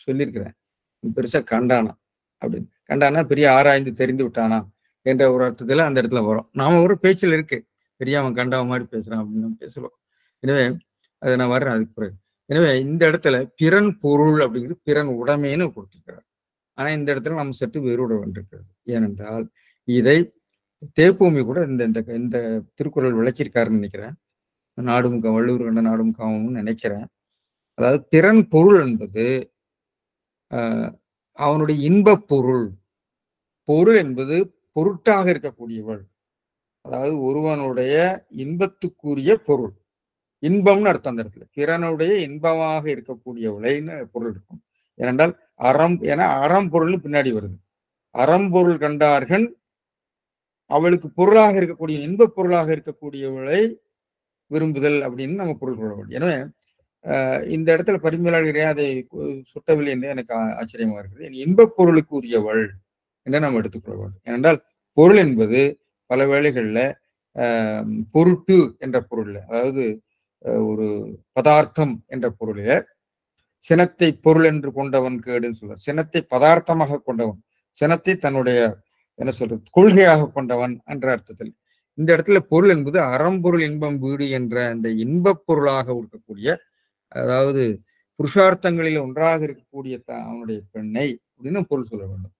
சொல்லியிருக்கிறேன். பெருசா கண்டானா அப்படின்னு. கண்டானா பெரிய ஆராய்ந்து தெரிந்து விட்டானா என்ற ஒரு அர்த்தத்துல அந்த இடத்துல வரும். நாம ஒரு பேச்சில் இருக்கு, பெரிய அவன் கண்டா மாதிரி பேசுறான் அப்படின்னு பேசுவோம். எனவே அதை நான் வர்றேன் அதுக்கு பிறகு. எனவே இந்த இடத்துல பிறன் பொருள் அப்படிங்கிறது பிறன் உடைமைன்னு கொடுத்திருக்கிறார். ஆனா இந்த இடத்துல நம்ம சற்று வேறுபட வேண்டியிருக்கிறது. ஏனென்றால் இதை தேப்பூமி கூட இந்த திருக்குறள் விளக்கியிருக்காருன்னு நினைக்கிறேன். நாடுமுகம் வள்ளுவர் கண்ட நாடுமுகம்னு நினைக்கிறேன். அதாவது பிறன் பொருள் என்பது அவனுடைய இன்பப் பொருள். பொருள் என்பது பொருட்டாக இருக்கக்கூடியவள், அதாவது ஒருவனுடைய இன்பத்துக்குரிய பொருள். இன்பம்னு அர்த்தம் அந்த இடத்துல. பிறனுடைய இன்பமாக இருக்கக்கூடியவளைன்னு பொருள் இருக்கும். ஏனென்றால் அறம் பொருள்னு பின்னாடி வருது. அறம்பொருள் கண்டார்கள் அவளுக்கு பொருளாக இருக்கக்கூடிய இன்பப் பொருளாக இருக்கக்கூடியவளை விரும்புதல் அப்படின்னு நம்ம பொருள் கொள்ள வேண்டும். எனவே இந்த இடத்துல பரிமேலழகரே அதை சுட்டவில்லை என்று எனக்கு ஆச்சரியமா இருக்குது. இன்பப் பொருளுக்கு உரியவள் என்று நாம் எடுத்துக்கொள்ள வேண்டும். ஏனென்றால் பொருள் என்பது பல வேளைகள்ல பொருட்டு என்ற பொருள்ல, அதாவது ஒரு பதார்த்தம் என்ற பொருளில சினத்தை பொருள் என்று கொண்டவன் கேடுன்னு சொல்ற, சினத்தை பதார்த்தமாக கொண்டவன், சினத்தை தன்னுடைய என்ன சொல்றது கொள்கையாக கொண்டவன் என்ற அர்த்தத்தில் இந்த இடத்துல பொருள் என்பது அறம்பொருள் இன்பம் வீடு என்ற அந்த இன்பப் பொருளாக இருக்கக்கூடிய, அதாவது புருஷார்த்தங்களில் ஒன்றாக இருக்கக்கூடிய அவனுடைய பெண்ணை அப்படின்னு பொருள் சொல்ல வேண்டும்.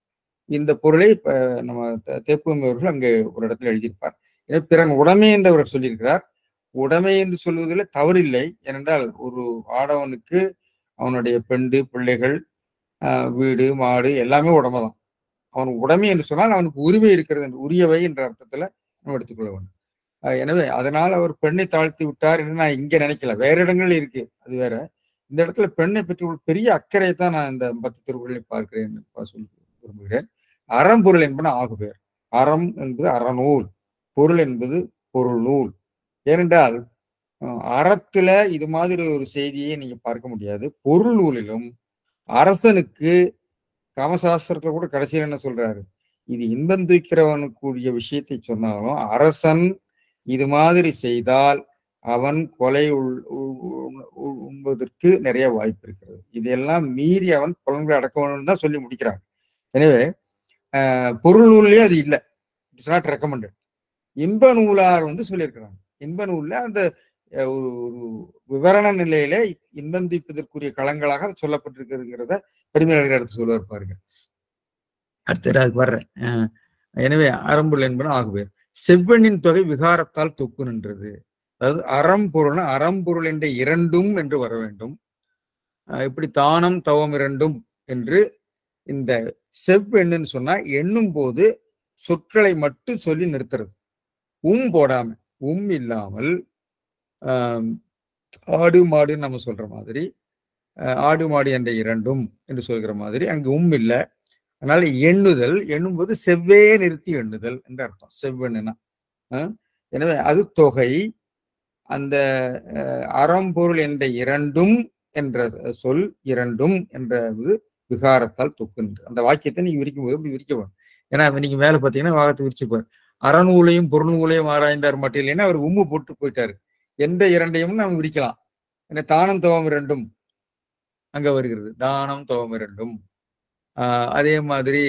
இந்த பொருளை நம்ம தேப்பூமி அவர்கள் அங்கே ஒரு இடத்துல எழுதியிருப்பார். எனவே பிறன் உடைமை என்று அவர் சொல்லியிருக்கிறார். உடைமை என்று சொல்வதில் தவறில்லை. ஏனென்றால் ஒரு ஆடவனுக்கு அவனுடைய பெண்டு பிள்ளைகள் வீடு மாடு எல்லாமே உடைமை தான். அவனுக்கு உடைமை என்று சொன்னால் அவனுக்கு உரிமை இருக்கிறது என்று, உரியவை என்ற அர்த்தத்துல நம்ம எடுத்துக்கொள்ள வேண்டும். எனவே அதனால் அவர் பெண்ணை தாழ்த்தி விட்டார் என்று நான் இங்க நினைக்கல, வேற இடங்கள்ல இருக்கு, அது வேற. இந்த இடத்துல பெண்ணை பற்றி ஒரு பெரிய அக்கறை தான் நான் இந்த 10 திருக்குறளை பார்க்கிறேன் சொல்லி விரும்புகிறேன். அறம்பொருள் என்பன ஆகுபேர். அறம் என்பது அறநூல், பொருள் என்பது பொருள் நூல். ஏனென்றால் அறத்துல இது மாதிரி ஒரு செய்தியை நீங்க பார்க்க முடியாது. பொருள் நூலிலும் அரசனுக்கு காமசாஸ்திரத்துல கூட கடைசியில் என்ன சொல்றாரு, இது இன்பம் தூக்கிறவனுக்குரிய விஷயத்தை சொன்னாலும் அரசன் இது மாதிரி செய்தால் அவன் கொலை உண்பதற்கு நிறைய வாய்ப்பு இருக்கிறது. இதெல்லாம் மீறி அவன் புலன்களை அடக்க வேணும்னு தான் சொல்லி முடிக்கிறாங்க. எனவே பொருள் நூல்லையே அது இல்லை, இட்ஸ் நாட் ரெக்கமெண்டட். இன்ப நூலார் வந்து சொல்லியிருக்கிறாங்க. இன்ப நூல்ல அந்த ஒரு விவரண நிலையில இன்பம் தீர்ப்பதற்குரிய களங்களாக சொல்லப்பட்டிருக்கிறதுங்கிறத பரிமேலழகர் எடுத்து சொல்லுவார் பாருங்க. அடுத்த அதுக்கு வர்றேன். எனவே அறம்பொருள் என்பன ஆகுவேர். செவ்வெண்ணின் தொகை விகாரத்தால் தொக்கு நின்றது. அதாவது அறம்பொருள்னா அறம்பொருள் என்ற இரண்டும் என்று வர வேண்டும். இப்படி தானம் தவம் இரண்டும் என்று இந்த செவ்வெண்ணுன்னு சொன்னா எண்ணும் போது சொற்களை மட்டும் சொல்லி நிறுத்துறது, போடாம, இல்லாமல் ஆடு மாடுன்னு நம்ம சொல்ற மாதிரி ஆடு மாடு என்ற இரண்டும் என்று சொல்கிற மாதிரி அங்கு இல்லை, அதனால எண்ணுதல் எண்ணும்போது செவ்வே நிறுத்தி எண்ணுதல் என்று அர்த்தம். செவ்வெண்ணுனா எனவே அது தொகை. அந்த அறம்பொருள் என்ற இரண்டும் என்ற சொல் இரண்டும் என்ற விகாரத்தால் தொக்குன்று. அந்த வாக்கியத்தை நீங்க விரிக்கும் போது இப்படி விரிக்க வேணும். ஏன்னா நீங்க மேல பார்த்தீங்கன்னா வாகத்தை விரிச்சுப்பார். அறநூலையும் பொருள்நூலையும் ஆராய்ந்தார் மட்டும் இல்லைன்னா அவர் உம்மு போட்டு போயிட்டாரு. எந்த இரண்டையும் நாம் விரிக்கலாம். ஏன்னா தானம் தவம் இரண்டும் அங்க வருகிறது. தானம் தவம் இரண்டும். அதே மாதிரி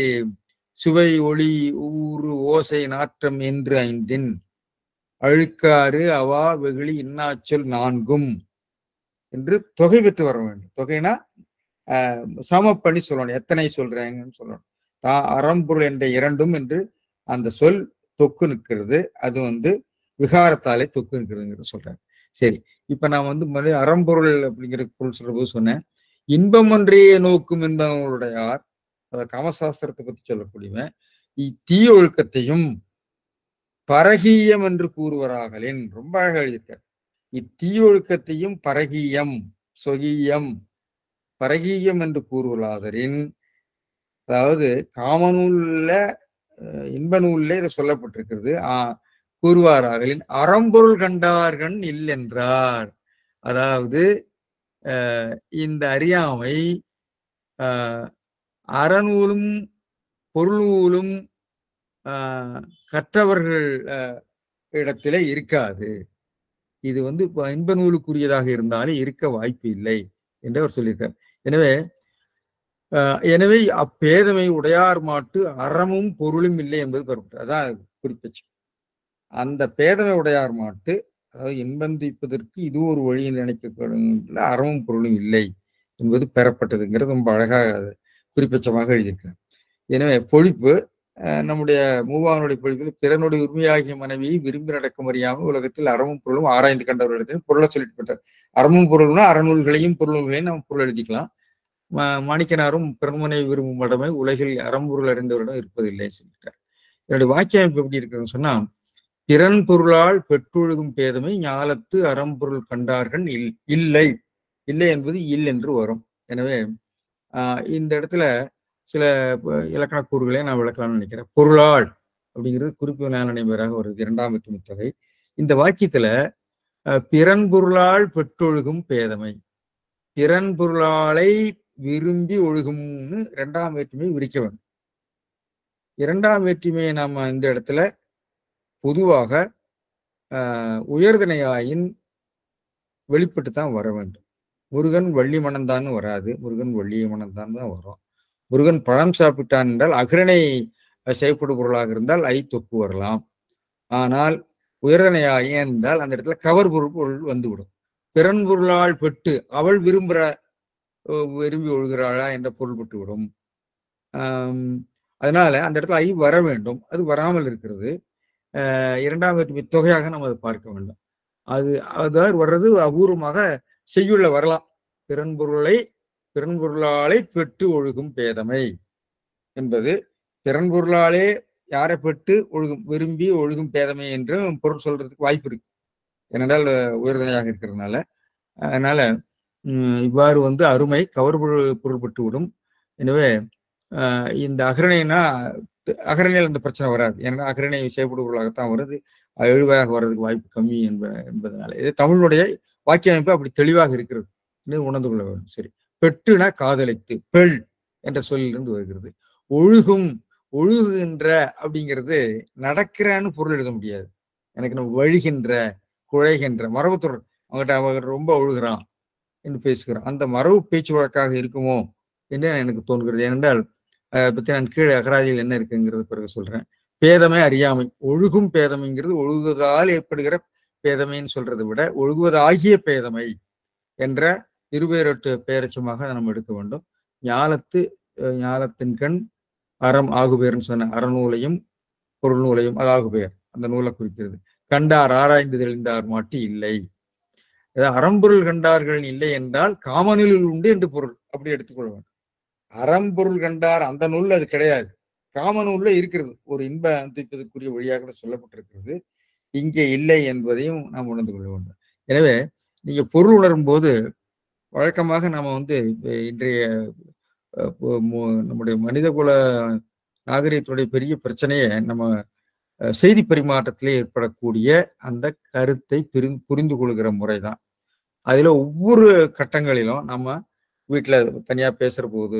சுவை ஒளி ஊறு ஓசை நாற்றம் என்று ஐந்தின் அழுக்காறு அவா வெகுளி இன்னாச்சொல் நான்கும் என்று தொகை பெற்று வர வேண்டும். தொகைனா சமப்பணி சொல்லணும். எத்தனை சொல்றேங்கன்னு சொல்லணும். அறம்பொருள் என்ற இரண்டும் என்று அந்த சொல் தொக்கு நிற்கிறது. அது விகாரத்தாலே தொக்கு நிற்கிறதுங்கிறது சொல்றாங்க. சரி, இப்ப நான் மறுபடியும் அறம்பொருள் அப்படிங்கிற பொருள் சொல்ற போது சொன்னேன், இன்பம் ஒன்றையே நோக்கும் என்பவங்களுடையார், காமசாஸ்திரத்தை பத்தி சொல்லக்கூடியவன் தீய ஒழுக்கத்தையும் பரகீயம் என்று கூறுவராகலின் ரொம்ப அழகாக எழுதியிருக்கார். இத்தீய ஒழுக்கத்தையும் பரகீயம் சொகீயம் பரகீயம் என்று கூறுவலாதரின், அதாவது காமநூல்ல இன்ப நூல்ல இதை சொல்லப்பட்டிருக்கிறது. கூறுவாராகலின் அறம்பொருள் கண்டார்கள் இல்லென்றார். அதாவது இந்த அறியாமை அறநூலும் பொருள்நூலும் கற்றவர்கள் இடத்திலே இருக்காது. இது இன்ப நூலுக்குரியதாக இருந்தாலும் இருக்க வாய்ப்பு இல்லை என்று அவர் சொல்லியிருக்கார். எனவே அப்பேதமை உடையார் மாட்டு அறமும் பொருளும் இல்லை என்பது பெறப்பட்டது. அதான் குறிப்பிச்சு. அந்த பேதமை உடையார் மாட்டு, அதாவது இன்பந்திப்பதற்கு இது ஒரு வழியில் நினைக்கப்படும் அறமும் பொருளும் இல்லை என்பது பெறப்பட்டதுங்கிறது ரொம்ப அழகாக குறிப்பிச்சமாக எழுதியிருக்கார். எனவே பொழிப்பு நம்முடைய மூவானுடைய பொழிப்பில் பிறனுடைய உரிமையாகிய மனைவியை விரும்பி நடக்க அறியாமல் உலகத்தில் அறமும் பொருளும் ஆராய்ந்து கண்டவர்களிடத்தில் பொருளை சொல்லிட்டு போட்டார். அறமும் பொருள்னா அறநூல்களையும் பொருள்களையும் நம்ம பொருள் எழுதிக்கலாம். மாணிக்கனாரும் பிறன்மனை விரும்பும் மடமை உலகில் அறம்பொருள் அறிந்தவரிடம் இருப்பதில்லை சொல்லிட்டார். என்னுடைய வாக்கியம் எப்படி இருக்குன்னு சொன்னா, திறன் பொருளால் பெற்றொழுகும் பேதமை ஞாலத்து அறம்பொருள் கண்டார்கள் இல்லை இல்லை என்பது இல் என்று வரும். எனவே இந்த இடத்துல சில இலக்கண கூறுகளை நான் விளக்கலாம்னு நினைக்கிறேன். பொருளால் அப்படிங்கிறது குறிப்பு நினைவராக வருது, இரண்டாம் வேற்றுமை தொகை. இந்த வாக்கியத்துல பிறன் பொருளால் பெற்றொழுகும் பேதமை, பிறன் பொருளாலை விரும்பி ஒழுகும்னு இரண்டாம் வேற்றுமையை விரிக்க வேண்டும். இரண்டாம் வேற்றுமையை நாம இந்த இடத்துல பொதுவாக உயர்தனையாயின் வெளிப்பட்டு தான் வர வேண்டும். முருகன் வள்ளி மணந்தான்னு வராது, முருகன் வள்ளியை மணந்தான் தான் வரும். முருகன் பழம் சாப்பிட்டான் என்றால் அகிரணை செய்யப்படும் பொருளாக இருந்தால் தொக்கு வரலாம். ஆனால் உயர்தனையாய் என்றால் அந்த இடத்துல கவர் பொருள் வந்துவிடும். பிறன் பொருளால் பெட்டு அவள் விரும்பி ஒழுகிறாளா என்ற பொருள் பட்டு விடும். அதனால அந்த இடத்துல வர வேண்டும். அது வராமல் இருக்கிறது. இரண்டாம் வேற்றுமை தொகையாக நம்ம அதை பார்க்க வேண்டும். அதாவது வர்றது அபூர்வமாக செய்யுள்ள வரலாம். பிறன் பொருளாலே பெற்று ஒழுகும் பேதமை என்பது பிறன் பொருளாலே யாரை பெற்று ஒழுகும் விரும்பி ஒழுகும் பேதமை என்று பொருள் சொல்றதுக்கு வாய்ப்பு இருக்கு. ஏனென்றால் உயர்தனையாக இருக்கிறதுனால. அதனால இவ்வாறு அருமை கவர் பொருள் பட்டு விடும். எனவே இந்த அகரணையில் அந்த பிரச்சனை வராது. ஏன்னா அகரணை செய்யப்படுவர்களாகத்தான் வருது. எழுவாயாக வர்றதுக்கு வாய்ப்பு கம்மி என்பதனால இது தமிழுடைய வாக்கிய அமைப்பு அப்படி தெளிவாக இருக்கிறது உணர்ந்து கொள்ள வேண்டும். சரி, பெட்டுனா காதலித்து, பெள் என்ற சொல்லிலிருந்து வருகிறது. ஒழுகுகின்ற அப்படிங்கிறது நடக்கிறான்னு பொருள் எழுத முடியாது. எனக்கு நம்ம வழிகின்ற குழைகின்ற மரபுத்தொடர் அவங்ககிட்ட அவங்க ரொம்ப ஒழுகிறான் என்று பேசுகிறோம். அந்த மரபு பேச்சு வழக்காக இருக்குமோ என்று எனக்கு தோன்கிறது. ஏனென்றால் பற்றி நான் கீழே அகராதியில் என்ன இருக்குங்கிறது பிறகு சொல்றேன். பேதமை அறியாமை, ஒழுகும் பேதமைங்கிறது ஒழுகுவதால் ஏற்படுகிற பேதமைன்னு சொல்றதை விட ஒழுகுவதாகிய பேதமை என்ற இருபெயரொட்டு பெயரச்சமாக நம்ம எடுக்க வேண்டும். ஞாலத்தின் கண் அறம் ஆகுபெயர்னு சொன்ன அறநூலையும் பொருள் நூலையும் அது ஆகுபெயர் அந்த நூலை குறிக்கிறது. கண்டார் ஆராய்ந்து தெளிந்தார் மாட்டி இல்லை. அறம்பொருள் கண்டார்கள் இல்லை என்றால் காமநூலில் உண்டு என்று பொருள் அப்படி எடுத்துக்கொள்ள வேண்டும். அறம்பொருள் கண்டார் அந்த நூல் அது கிடையாது, காமநூல்ல இருக்கிறது. ஒரு இன்ப அனுபவிப்பதற்குரிய வழியாக சொல்லப்பட்டிருக்கிறது, இங்கே இல்லை என்பதையும் நாம் உணர்ந்து கொள்ள வேண்டும். எனவே நீங்க பொருள் உணரும் போது வழக்கமாக நாம இன்றைய நம்முடைய மனிதகுல நாகரிகத்துடைய பெரிய பிரச்சனையே நம்ம செய்தி பரிமாற்றத்திலே ஏற்படக்கூடிய அந்த கருத்தை புரிந்து கொள்கிற முறைதான். அதுல ஒவ்வொரு கட்டங்களிலும் நம்ம வீட்டுல தனியா பேசுற போது,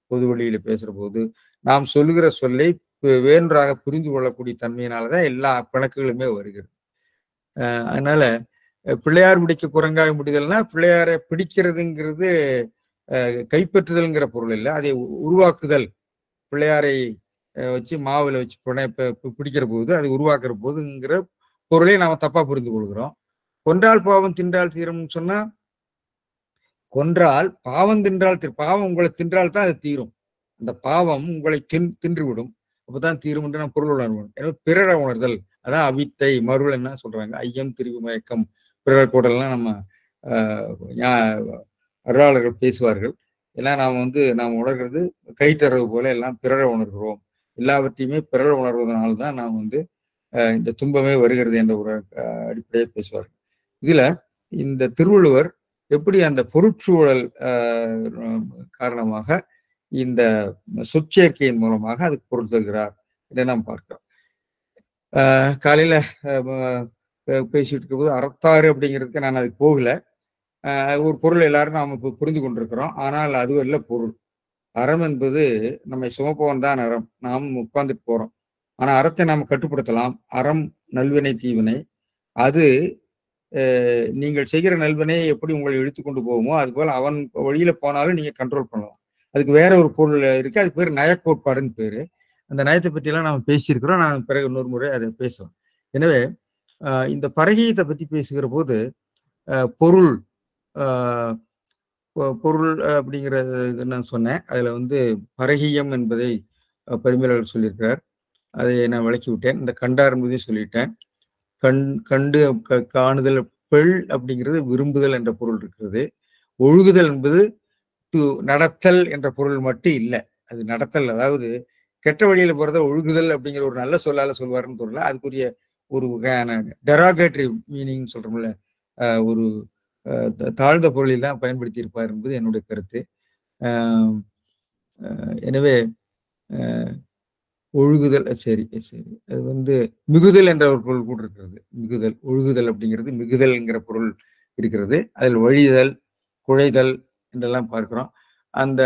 பொது வெளியில பேசுற போது, நாம் சொல்லுகிற சொல்லை வேறொன்றாக புரிந்து கொள்ளக்கூடிய தன்மையினாலதான் எல்லா பிணக்குகளுமே வருகிறது. அதனால பிள்ளையார் பிடிக்க குரங்காக முடிதல்னா பிள்ளையாரை பிடிக்கிறதுங்கிறது கைப்பற்றுதல்ங்கிற பொருள் இல்லை, அதை உருவாக்குதல். பிள்ளையாரை வச்சு மாவுல வச்சு பிடிக்கிற போது அதை உருவாக்குற போதுங்கிற பொருளை நாம தப்பா புரிந்து கொள்கிறோம். கொன்றால் பாவம் தின்றால் தீரும்னு சொன்னா, கொன்றால் பாவம் தின்றால் பாவம் உங்களை தின்றால் தான் அது தீரும். அந்த பாவம் உங்களை தின்றுவிடும், அப்பதான் தீரும் என்று நாம் பொருள் உணர்வோம். எனவே பிறர உணர்தல், அதான் அவித்தை மருள் என்ன சொல்றாங்க, ஐயம் திரிவு மயக்கம் பிறர் கூடலாம் நம்ம அருளாளர்கள் பேசுவார்கள். எல்லாம் நாம் உணர்கிறது கைத்தறவு போல எல்லாம் பிறர உணர்கிறோம், எல்லாவற்றையுமே பிறர உணர்வதனால்தான் நாம் இந்த துன்பமே வருகிறது என்ற ஒரு அடிப்படையை பேசுவார்கள். இதுல இந்த திருவள்ளுவர் எப்படி அந்த பொருட்சூழல் காரணமாக இந்த சொற்சேர்க்கையின் மூலமாக அதுக்கு பொருள் தருகிறார் என்று நாம் பார்க்கிறோம். காலையில பேசிட்டு இருக்கும்போது அறத்தாறு அப்படிங்கிறதுக்கு நான் அதுக்கு போகல. ஒரு பொருள் எல்லாரும் நாம் புரிந்து கொண்டிருக்கிறோம், ஆனால் அது அல்ல பொருள். அறம் என்பது நம்மை சுமப்பவன் தான் அறம், நாம் உட்கார்ந்துட்டு போறோம். ஆனா அறத்தை நாம் கட்டுப்படுத்தலாம். அறம் நல்வினை தீவினை, அது நீங்கள் செய்கிற நல்வினையை எப்படி உங்களை இழுத்து கொண்டு போகுமோ அதுபோல அவன் வழியில போனாலும் நீங்க கண்ட்ரோல் பண்ணலாம். அதுக்கு வேற ஒரு பொருள் இருக்கு, அதுக்கு பேர் நயக்கோட்பாடுன்னு பேரு. அந்த நயத்தை பற்றி எல்லாம் நாம பேசியிருக்கிறோம், நான் பிறகு இன்னொரு முறை அதை பேசலாம். எனவே இந்த பரகியத்தை பற்றி பேசுகிற போது பொருள் அப்படிங்கிறது நான் சொன்னேன். அதுல பரகியம் என்பதை பரிமேலழகர் சொல்லியிருக்கிறார், அதை நான் விளக்கி விட்டேன். இந்த கண்டார் என்பதையும் சொல்லிட்டேன். கண்டு காணுதல், பெள் அப்படிங்கிறது விரும்புதல் என்ற பொருள் இருக்கிறது. ஒழுகுதல் என்பது நடத்தல் என்ற பொருள் மட்டும் இல்லை, அது நடத்தல், அதாவது கெட்ட வழியில போறத ஒழுகுதல் அப்படிங்கிற ஒரு நல்ல சொல்லால சொல்வாருன்னு தோணல, அதுக்குரிய ஒரு வகையான டெராகேட்டரி மீனிங் சொல்றோம்ல, ஒரு தாழ்ந்த பொருளில் தான் பயன்படுத்தி இருப்பார் என்பது என்னுடைய கருத்து. எனவே ஒழுகுதல், சரி சரி, அது மிகுதல் என்ற ஒரு பொருள் கூட இருக்கிறது. மிகுதல், ஒழுகுதல் அப்படிங்கிறது மிகுதல்ங்கிற பொருள் இருக்கிறது. அதில் வழிதல், குழைதல் என்றெல்லாம் பார்க்கிறோம். அந்த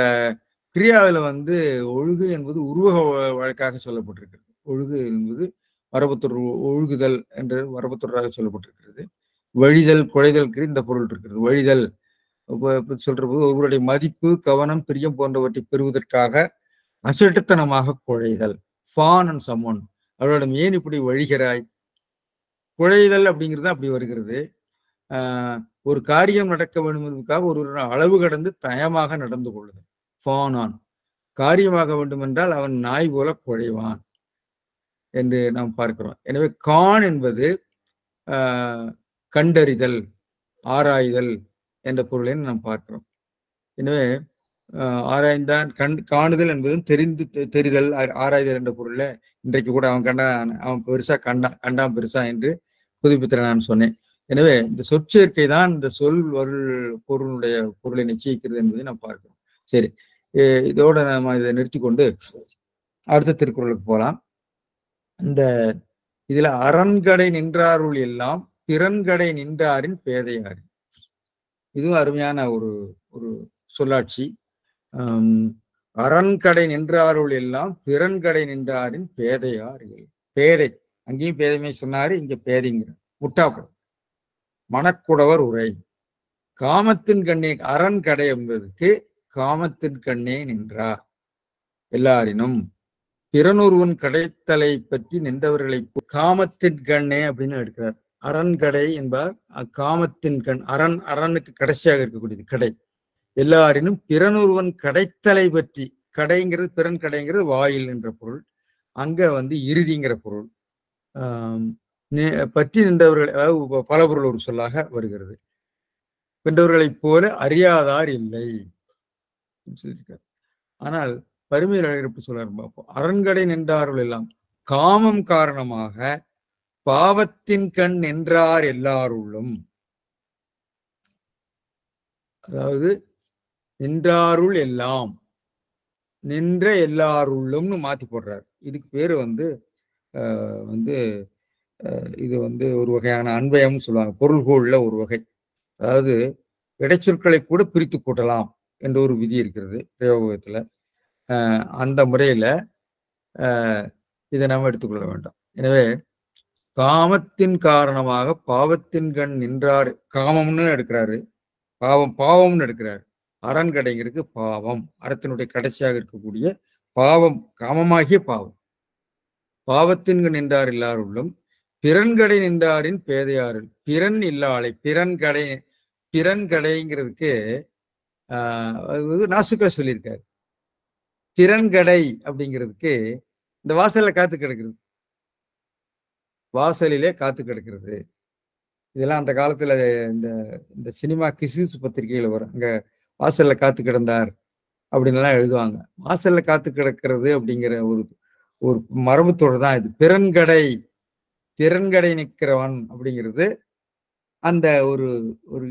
கிரியாவில் ஒழுகு என்பது உருவக வழக்காக சொல்லப்பட்டிருக்கிறது. ஒழுகு என்பது மரபுத்தொர், ஒழுகுதல் என்று மரபுத்தொடராக சொல்லப்பட்டிருக்கிறது. வழிதல், குழைதலுக்கு இந்த பொருள் இருக்கிறது. வழிதல் சொல்ற போது ஒருவருடைய மதிப்பு, கவனம், பிரியம் போன்றவற்றை பெறுவதற்காக அசட்டுத்தனமாக குழைதல். ஃபான் அண்ட் சம்மன், அவரிடம் ஏன் இப்படி வழிகிறாய், குழைதல் அப்படிங்கிறது அப்படி வருகிறது. ஒரு காரியம் நடக்க வேண்டும் என்பதற்காக ஒரு அளவு கடந்து தயமாக நடந்து கொள்ளுதல், ஃபான் ஆன். காரியமாக வேண்டும் என்றால் அவன் நாய் போல குழைவான் என்று நாம் பார்க்கிறோம். எனவே கான் என்பது கண்டறிதல், ஆராய்தல் என்ற பொருளை நாம் பார்க்கிறோம். எனவே ஆராய்ந்தான் காணுதல் என்பதும் தெரிதல், ஆராய்தல் என்ற பொருள்ல இன்றைக்கு கூட அவன் பெருசா கண்டான் பெருசா என்று புதுப்பித்திர நான் சொன்னேன். எனவே இந்த சொற்சேர்க்கை தான் இந்த சொல் பொருளுடைய பொருளை நிச்சயிக்கிறது என்பதை நாம் பார்க்கிறோம். சரி, இதோட நம்ம இதை நிறுத்தி கொண்டு அடுத்த திருக்குறளுக்கு போகலாம். இந்த இதுல அரண்கடை நின்றாருள் எல்லாம் பிறன்கடை நின்றாரின் பேதையாறு, இதுவும் அருமையான ஒரு சொல்லாட்சி. அரண்கடை நின்றாருள் எல்லாம் பிறன்கடை நின்றாரின் பேதையார். பேதை, அங்கேயும் பேதைமை சொன்னாரு, இங்க பேதைங்கிற முட்டாப்பம். மணக்குடவர் உரை, காமத்தின் கண்ணே, அரண்கடை என்பதற்கு காமத்தின் கண்ணே நின்றார் எல்லாரினும், பிறனொருவன் கடைத்தலை பற்றி நின்றவர்களை காமத்தின் கண்ணே அப்படின்னு எடுக்கிறார். அரண்கடை என்பார் காமத்தின் கண், அரணுக்கு கடைசியாக இருக்கக்கூடியது கடை. எல்லாரினும் பிறனொருவன் கடைத்தலை பற்றி, கடைங்கிறது பிறன் கடைங்கிறது வாயில் என்ற பொருள், அங்க இறுதிங்கிற பொருள். பற்றி நின்றவர்கள், அதாவது பல பொருள் ஒரு சொல்லாக வருகிறது. வென்றவர்களைப் போல அறியாதார் இல்லை சொல்லியிருக்கார். ஆனால் பரிமேலழகர் எப்படி சொல்றாரு பார்ப்போம். அரண்கடை நின்றார்கள் எல்லாம், காமம் காரணமாக பாவத்தின் கண் நின்றார் எல்லாருள்ளும், அதாவது நின்றாருள் எல்லாம் நின்ற எல்லாருள்ளும்னு மாத்தி போடுறாரு. இதுக்கு பேரு வந்து வந்து இது வந்து ஒரு வகையான அன்பயம்னு சொல்லுவாங்க. பொருள்கோள்ல ஒரு வகை. அதாவது இடைச்சொற்களை கூட பிரித்து கூட்டலாம் என்ற ஒரு விதி இருக்கிறது பிரயோகத்துல. அந்த முறையில இதை நாம் எடுத்துக்கொள்ள வேண்டும். எனவே காமத்தின் காரணமாக பாவத்தின் கண் நின்றார், காமம்னு எடுக்கிறாரு, பாவம்னு எடுக்கிறாரு. அரண் கடைங்கிறதுக்கு பாவம், அறத்தினுடைய கடைசியாக இருக்கக்கூடிய பாவம், காமமாகிய பாவம். பாவத்தின் கண் நின்றார் எல்லாருள்ளும் பிறன்கடை நின்றாரின் பேதையாரில். பிறன் இல்லாளை, பிறன்கடைங்கிறதுக்கு நாசுக்கா சொல்லியிருக்காரு. பிறன்கடை அப்படிங்கிறதுக்கு இந்த வாசல்ல காத்து கிடக்கிறது, வாசலிலே காத்து கிடக்கிறது. இதெல்லாம் அந்த காலத்துல இந்த சினிமா கிசுகிசு பத்திரிகையில வரும். அங்க வாசல்ல காத்து கிடந்தார் அப்படின்னு எல்லாம் எழுதுவாங்க. வாசல்ல காத்து கிடக்கிறது அப்படிங்கிற ஒரு மரபுத்தோடு தான் இது. பிறன்கடை நிற்கிறவன் அப்படிங்கிறது அந்த ஒரு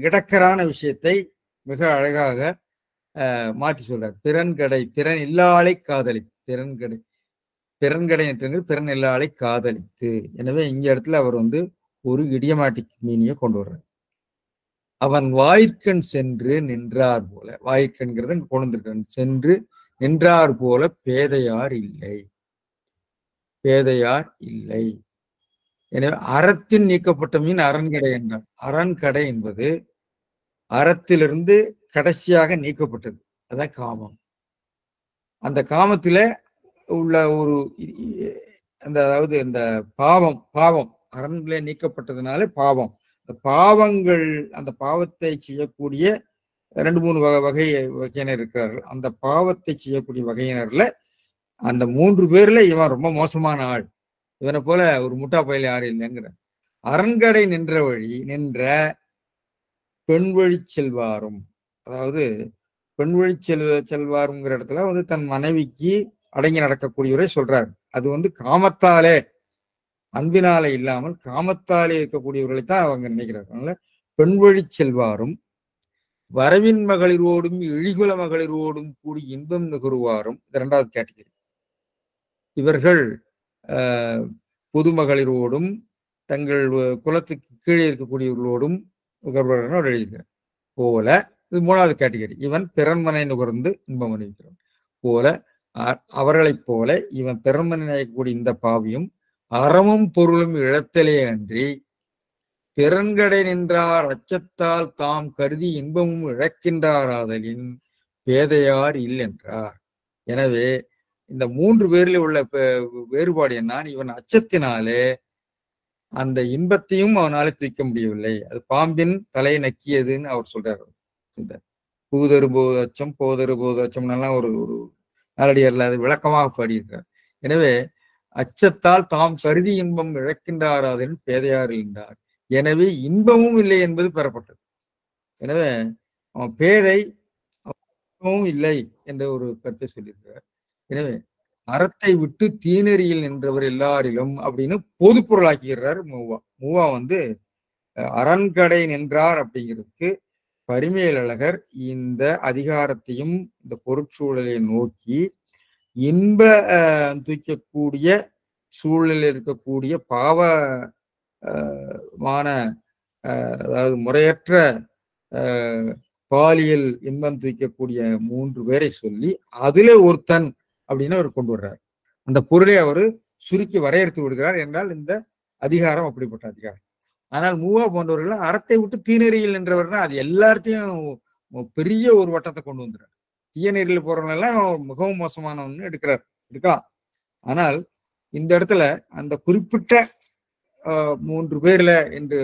இடக்கரான விஷயத்தை மிக அழகாக மாற்றி சொல்றார். பிறன்கடை, பிறன் இல்லாளை காதலி, பிறன்கடை என்று பிறன் இல்லாளை காதலித்து. எனவே இங்க இடத்துல அவர் வந்து ஒரு இடியமாட்டிக் மீனியை கொண்டு வர்றார். அவன் வாயிற்கண் சென்று நின்றார் போல, வாயிற்கண்கிறது இங்க கொண்டு வந்திருக்கான், சென்று நின்றார் போல பேதையார் இல்லை. எனவே அறத்தின் நீக்கப்பட்ட மீன் அரண்கடை என்றார். அரண்கடை என்பது அறத்திலிருந்து கடைசியாக நீக்கப்பட்டது, அதான் காமம். அந்த காமத்தில உள்ள ஒரு அதாவது இந்த பாவம் அரண்களே நீக்கப்பட்டதுனால பாவம். பாவங்கள், அந்த பாவத்தை செய்யக்கூடிய 2-3 வகையினர் இருக்கிறார்கள். அந்த பாவத்தை செய்யக்கூடிய வகையினர்ல அந்த 3 பேர்ல இவன் ரொம்ப மோசமான ஆள். இவனை போல ஒரு முட்டா பயில யாரும் இல்லைங்கிற. அரண்கடை நின்ற பெண் வழி செல்வாரும், அதாவது பெண் வழி செல்வாருங்கிற இடத்துல வந்து தன் மனைவிக்கு அடங்கி நடக்கக்கூடியவரை சொல்றாரு. அது வந்து காமத்தாலே, அன்பினாலே இல்லாமல் காமத்தாலே இருக்கக்கூடியவர்களைத்தான் அவங்க நினைக்கிறார்கள். அதனால பெண் வழி செல்வாரும் வரவின் மகளிரோடும் இழிகுல மகளிரோடும் கூடி இன்பம் நுகருவாரும், இது 2வது கேட்டகரி. இவர்கள் பொது மகளிரோடும் தங்கள் குலத்துக்கு கீழே இருக்கக்கூடியவர்களோடும் நுகர்வார்கள் எழுதியிருக்கிறார் போல. இது 3வது கேட்டகரி. இவன் பிறன்மனை நுகர்ந்து இன்பம் அனுபவிக்கிறான் போல, அவர்களைப் போல இவன் பிறன்மனை நினைக்கக்கூடிய இந்த பாவியும் அறமும் பொருளும் இழத்தலே அன்றி பிறன்கடை நின்றார் அச்சத்தால் தாம் கருதி இன்பமும் இழக்கின்றாராதலின் பேதையார் இல்லென்றார். எனவே இந்த 3 பேரில் உள்ள வேறுபாடு என்ன? இவன் அச்சத்தினாலே அந்த இன்பத்தையும் அவனால தூக்க முடியவில்லை. அது பாம்பின் தலையை நக்கியதுன்னு அவர் சொல்றாரு. இந்த பூதரு போது அச்சம், போதரு போது அச்சம்னாலாம் ஒரு நாளடியார்ல அது விளக்கமாக பாடியிருக்கிறார். எனவே அச்சத்தால் தாம் கருதி இன்பம் இழக்கின்றாராதன் பேதையார் என்றார். எனவே இன்பமும் இல்லை என்பது பெறப்பட்டது. எனவே அவன் பேதை, இல்லை என்ற ஒரு கருத்தை சொல்லியிருக்கிறார். எனவே அறத்தை விட்டு தீநெறியில் நின்றவர் எல்லாரிலும் அப்படின்னு பொது பொருளாக்கிறார் மூவா வந்து அரண்கடை நின்றார் அப்படிங்கிறதுக்கு பரிமேலழகர் இந்த அதிகாரத்தையும் இந்த பொருட்சூழலை நோக்கி இன்ப தூக்கக்கூடிய சூழலில் இருக்கக்கூடிய பாவமான அதாவது முறையற்ற பாலியல் இன்பம் தூக்கக்கூடிய 3 பேரை சொல்லி அதுல ஒருத்தன் அப்படின்னு அவர் கொண்டு வர்றார். அந்த பொருளை அவர் சுருக்கி வரையறுத்து விடுகிறார். என்றால் இந்த அதிகாரம் அப்படிப்பட்ட அதிகாரம். ஆனால் மூவா போன்றவர்கள் அறத்தை விட்டு தீநெறியில் நின்றவர்னா அது எல்லாத்தையும் பெரிய ஒரு வட்டத்தை கொண்டு வந்துறார். தீயநெறியில் போறவங்க மிகவும் மோசமானவன்னு எடுக்கலாம். ஆனால் இந்த இடத்துல அந்த குறிப்பிட்ட 3 பேர்ல என்று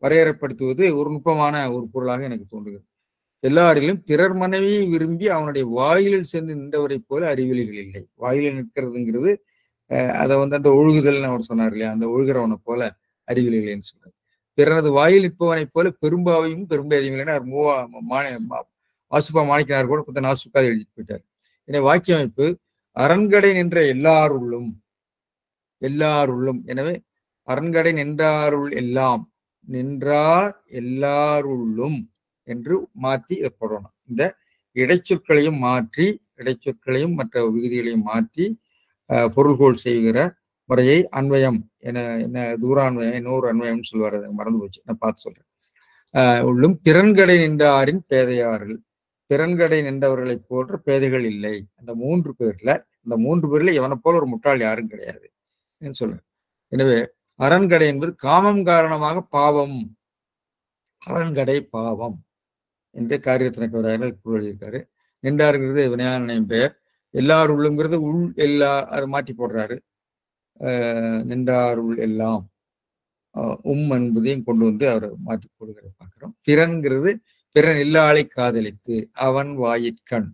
வரையறைப்படுத்துவது ஒரு நுட்பமான ஒரு பொருளாக எனக்கு தோன்றுகிறது. எல்லாரிலும் பிறர் மனைவியை விரும்பி அவனுடைய வாயிலில் சென்று நின்றவரை போல அறிவியல்கள் இல்லை. வாயிலில் நிற்கிறதுங்கிறது அதை வந்து அந்த ஒழுகுதல்னு அவர் சொன்னார் இல்லையா, அந்த ஒழுகிறவனை போல அறிவியல்கள்னு சொன்னார். பிறனது வாயில் நிற்பவனை போல பெரும்பாவையும் பெரும்பேதையும் இல்லைன்னா வாசுபா மாணிக்கனார் கூட கொஞ்சம் நாசுக்காக எழுதிட்டு போயிட்டார். எனவே வாக்கிய அமைப்பு அரண்கடை நின்ற எல்லாருள்ளும். எனவே அரண்கடை நின்றாருள் எல்லாம், நின்றார் எல்லாருள்ளும் என்று மாற்றி போடணும். இந்த இடைச்சொற்களையும் மாற்றி இடைச்சொற்களையும் மற்ற விகுதிகளையும் மாற்றி பொருள்கோள் செய்கிற முறையை அன்வயம் என்ன தூரான்வயம் இன்னொரு அன்வயம்னு சொல்லுவார், மறந்து போச்சு, நான் பார்த்து சொல்றேன். உள்ளும் திறன்கடை நின்றாரின் பேதையார்கள், திறன்கடை நின்றவர்களை போன்ற பேதைகள் இல்லை. அந்த 3 பேர்ல இவனை போல ஒரு முட்டாள் யாரும் கிடையாது சொல்ற. எனவே அரண்கடை என்பது காமம் காரணமாக பாவம், அரண்கடை பாவம் என்று காரியத்தினக்கு பொருள் எழுதியிருக்காரு. நின்றாருங்கிறது வினையானையும் பெயர், எல்லார் உள்ளுங்கிறது உள் எல்லா, அதை மாற்றி போடுறாரு. நின்றார் உள் எல்லாம் என்பதையும் கொண்டு வந்து அவர் மாற்றி போடுகிறத பார்க்கிறோம். திறன்கிறது பிறன் இல்லாளை காதலித்து அவன் வாயிற்கண்,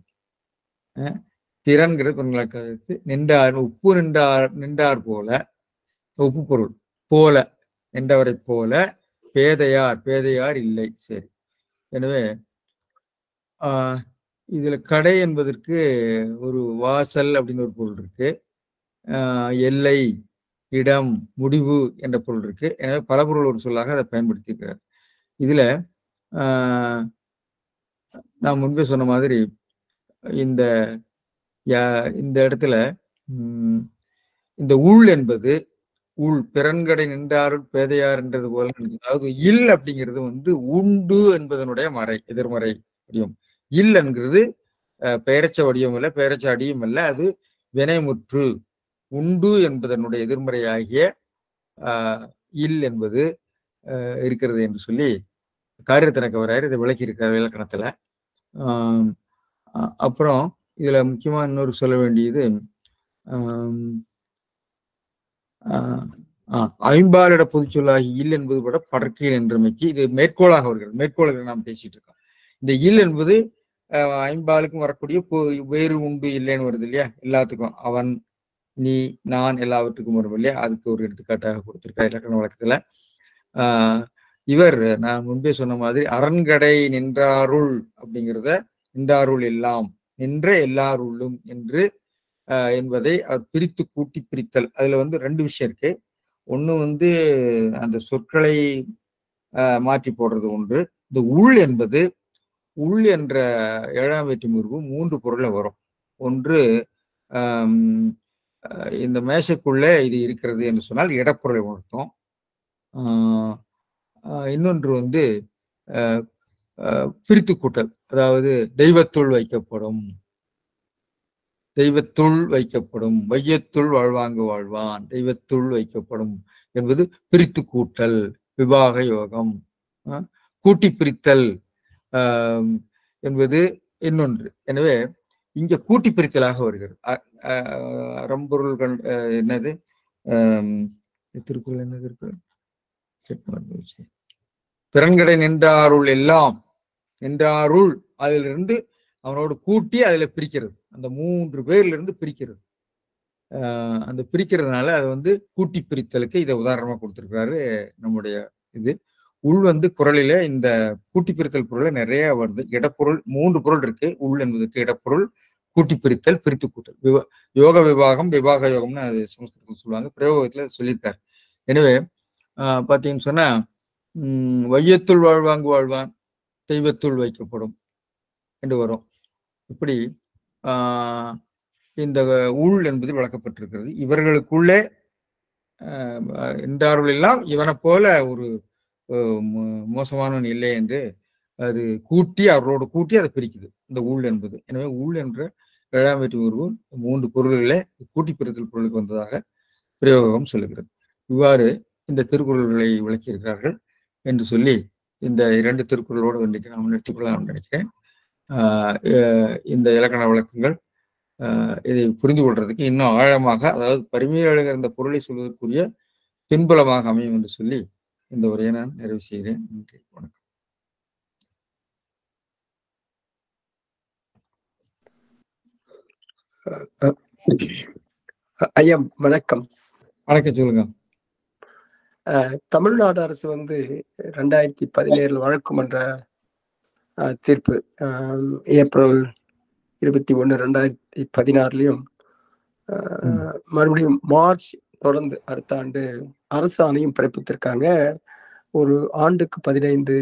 திறன்கிறது பிறன்களை காதலித்து நின்றார் உப்பு நின்றார் போல, உப்பு பொருள் போல நின்றவரை போல பேதையார் இல்லை. சரி, எனவே இதுல கடை என்பதற்கு ஒரு வாசல் அப்படின்னு ஒரு பொருள் இருக்கு, எல்லை, இடம், முடிவு என்ற பொருள் இருக்கு. எனவே பல பொருள் ஒரு சொல்லாக அதை பயன்படுத்தியிருக்கிறார். இதுல நான் முன்பே சொன்ன மாதிரி இந்த இடத்துல இந்த உள் என்பது உள் பிறன்கடை நின்றாருள் பேதையார் என்றது போல, அதாவது இல் அப்படிங்கிறது வந்து உண்டு என்பதனுடைய எதிர்மறை வடிவம். இல் என்கிறது பெயரச்ச வடிவம் அல்ல, பெயரச்ச அடியும் அல்ல, அது வினைமுற்று. உண்டு என்பதனுடைய எதிர்மறையாகிய இல் என்பது இருக்கிறது என்று சொல்லி காரியத்தினக்கவராயர் இதை விளக்கி இருக்கிறார் இலக்கணத்துல. அப்புறம் இதுல முக்கியமா இன்னொரு சொல்ல வேண்டியது, ஐம்பாலிட பொதுச்சொல்லாகி இல் என்பது கூட படற்கையில் என்றமைக்கு இது மேற்கோளாக வருகிறது. மேற்கோளாக நாம் பேசிட்டு இருக்கோம். இந்த இல் என்பது ஐம்பாலுக்கும் வரக்கூடிய வேறு உண்டு இல்லைன்னு வருது இல்லையா, எல்லாத்துக்கும் அவன் நீ நான் எல்லாவற்றுக்கும் வரும் இல்லையா, அதுக்கு ஒரு எடுத்துக்காட்டாக கொடுத்திருக்காரு இலக்கண வழக்கத்துல. இவர் நான் முன்பே சொன்ன மாதிரி அரண்கடை நின்றாருள் அப்படிங்கிறத நின்றாருள் எல்லாம் நின்ற எல்லாருள்ளும் என்று என்பதை அவர் பிரித்து கூட்டி பிரித்தல். அதுல வந்து 2 விஷயம் இருக்கு. ஒண்ணு வந்து அந்த சொற்களை மாற்றி போடுறது ஒன்று. இந்த உள் என்பது உள் என்ற 7ஆம் வேற்று முறுவு 3 பொருள்ல வரும். ஒன்று இந்த மேசைக்குள்ளே இது இருக்கிறது என்று சொன்னால் இடப்பொருளை உணர்த்தும். இன்னொன்று வந்து பிரித்து கூட்டல், அதாவது தெய்வத்துள் வைக்கப்படும், வையத்துள் வாழ்வாங்கு வாழ்வான், தெய்வத்துள் வைக்கப்படும் என்பது பிரித்து கூட்டல், விபாக யோகம். கூட்டி பிரித்தல் என்பது இன்னொன்று. எனவே இங்க கூட்டி பிரித்தலாக வருகிறது. அறம்பொருள்கள் என்னது, திருக்குறள் என்னது இருக்கு, பிறன்கடை நின்றாருள் எல்லாம், நின்றாருள் அதிலிருந்து அவனோடு கூட்டி அதுல பிரிக்கிறது, அந்த 3 பேர்ல இருந்து பிரிக்கிறது. அந்த பிரிக்கிறதுனால அது வந்து கூட்டி பிரித்தலுக்கு இதை உதாரணமா கொடுத்திருக்கிறாரு நம்முடைய இது. உள் வந்து குறளில இந்த கூட்டி பிரித்தல் பொருளை நிறைய வருது. இடப்பொருள் 3 பொருள் இருக்கு. உள் என்பதற்கு இடப்பொருள், கூட்டி பிரித்தல், பிரித்து கூட்டல். யோக விபாகம், விபாக யோகம்னு அது சமஸ்கிருதத்தில் சொல்லுவாங்க, பிரயோகத்துல சொல்லியிருக்காரு. எனவே பார்த்தீங்கன்னு சொன்னா வையத்துள் வாழ்வாங்கு வாழ்வான், தெய்வத்துள் வைக்கப்படும் என்று வரும். இப்படி இந்த உள் என்பது விளக்கப்பட்டிருக்கிறது. இவர்களுக்குள்ளே என்றார்கள் எல்லாம் இவனை போல ஒரு மோசமானவன் இல்லை என்று அது கூட்டி அவர்களோடு கூட்டி அதை பிரிக்குது இந்த உள் என்பது. எனவே உள் என்ற 7ஆம் வேற்று உருவு 3 பொருள்களே கூட்டி பிரித்தல் பொருளுக்கு வந்ததாக பிரயோகம் சொல்லுகிறது. இவ்வாறு இந்த திருக்குறள்களை விளக்கியிருக்கிறார்கள் என்று சொல்லி இந்த 2 திருக்குறளோடு இன்றைக்கு நாம் நிறுத்திக்கொள்ளலாம் நினைக்கிறேன். இந்த இலக்கண விளக்கங்கள் இதை புரிந்து கொள்றதுக்கு இன்னும் ஆழமாக, அதாவது பரிமையாளர் இந்த பொருளை சொல்வதற்குரிய பின்புலமாக அமையும் என்று சொல்லி இந்த உரையை நான் நிறைவு செய்கிறேன். நன்றி, வணக்கம். ஐயா வணக்கம். வணக்கம், சொல்லுங்க. தமிழ்நாடு அரசு வந்து 2017 வழக்கு மன்ற தீர்ப்பு ஏப்ரல் 21, 2016 மறுபடியும் மார்ச் தொடர்ந்து அடுத்த ஆண்டு அரசாணையும் பிறப்பித்திருக்காங்க. ஒரு ஆண்டுக்கு 15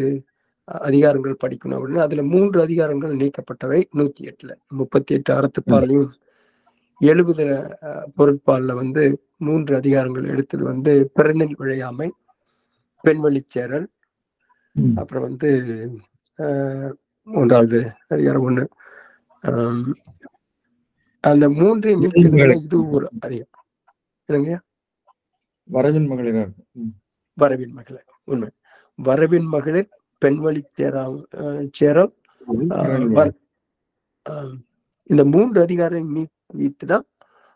அதிகாரங்கள் படிக்கணும் அப்படின்னு அதுல 3 அதிகாரங்கள் நீக்கப்பட்டவை 108ல. 38 அறத்துப்பாலையும் 70 பொருட்பால்ல வந்து 3 அதிகாரங்கள் எடுத்தது வந்து பிறனில் விழையாமை, பெண்வழிச்சேரல், அப்புறம் வந்து 1வது அதிகாரம் 1. அந்த 3ஐயும் நீக்கிறதுல இது ஒரு அதிகம். என்னங்க? வரவின் மகளிர். வரவின் மகளிர். உண்மை. வரவின் மகளிர், பெண்வழி சேரல், இந்த 3 அதிகாரம் நீக்கிட்டு தான்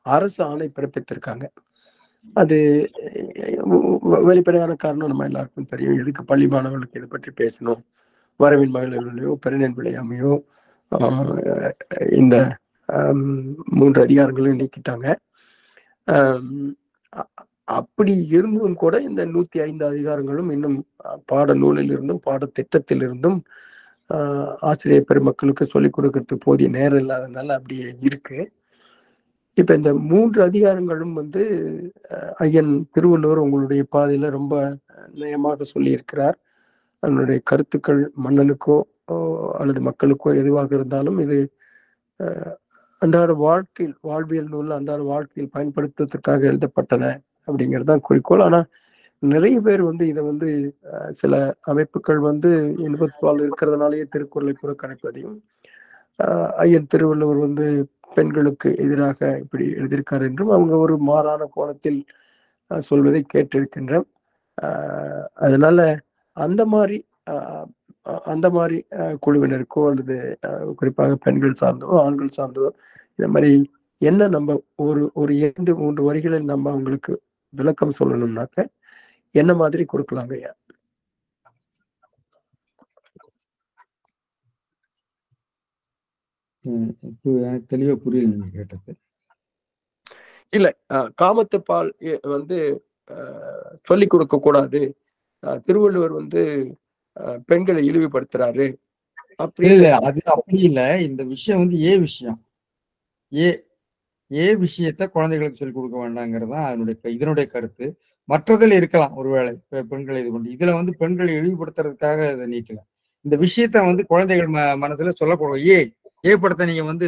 அரசு ஆணை பிறப்பித்திருக்காங்க. அது வெளிப்படையான காரணம் நம்ம எல்லாருக்கும் தெரியும். எதுக்கு பள்ளி மாணவர்களுக்கு இதை பற்றி பேசணும்? வரவின் மகளிரையோ பெருநெல் விளையாமையோ இந்த 3 அதிகாரங்களையும் நீக்கிட்டாங்க. அப்படி இருந்தும் கூட இந்த 105 அதிகாரங்களும் இன்னும் பாட நூலில் இருந்தும் பாடத்திட்டத்தில் இருந்தும் ஆசிரியர் பெருமக்களுக்கு சொல்லிக் கொடுக்கறதுக்கு போதிய நேரம் இல்லாதனால அப்படியே இருக்கு. இப்ப இந்த 3 அதிகாரங்களும் வந்து ஐயன் திருவள்ளுவர் உங்களுடைய பாதையில ரொம்ப நயமாக சொல்லியிருக்கிறார். அதனுடைய கருத்துக்கள் மன்னனுக்கோ அல்லது மக்களுக்கோ எதுவாக இருந்தாலும் இது அன்றாட வாழ்வியல் நூல் அன்றாட வாழ்க்கையில் பயன்படுத்துவதற்காக எழுதப்பட்டன அப்படிங்கிறது தான் குறிக்கோள். ஆனா நிறைய பேர் வந்து இதை வந்து சில அமைப்புகள் வந்து இன்பத்துவால் இருக்கிறதுனாலேயே திருக்குறளை புறக்கணிப்பதையும், ஐயன் திருவள்ளுவர் வந்து பெண்களுக்கு எதிராக இப்படி எழுதியிருக்கார் என்றும் அவங்க ஒரு மாறான கோணத்தில் சொல்வதை கேட்டிருக்கின்றோம். அதனால அந்த மாதிரி குழுவினருக்கோ அல்லது குறிப்பாக பெண்கள் சார்ந்தோ ஆண்கள் சார்ந்தோ இந்த மாதிரி என்ன நம்ம ஒரு 2-3 வரிகளில் நம்ம அவங்களுக்கு விளக்கம் சொல்லணும்னாக்க என்ன மாதிரி கொடுக்கலாங்க ஐயா? எனக்கு தெளிவா புரியல நீங்க கேட்டது. இல்ல, காமத்து பால் வந்து சொல்லிக் கொடுக்க கூடாது, திருவள்ளுவர் வந்து பெண்களை இழிவுபடுத்துறாரு அப்படி இல்ல. அது அப்படி இல்ல. இந்த விஷயம் வந்து விஷயம் விஷயத்த குழந்தைகளுக்கு சொல்லிக் கொடுக்க வேண்டாங்கிறது தான் இதனுடைய கருத்து. மற்றதில் இருக்கலாம் ஒருவேளை பெண்களை இது கொண்டு இதுல வந்து பெண்களை இழிவுபடுத்துறதுக்காக இதை நீக்கல. இந்த விஷயத்த வந்து குழந்தைகள் மனசுல சொல்லக்கூடாது. படத்தை நீங்க வந்து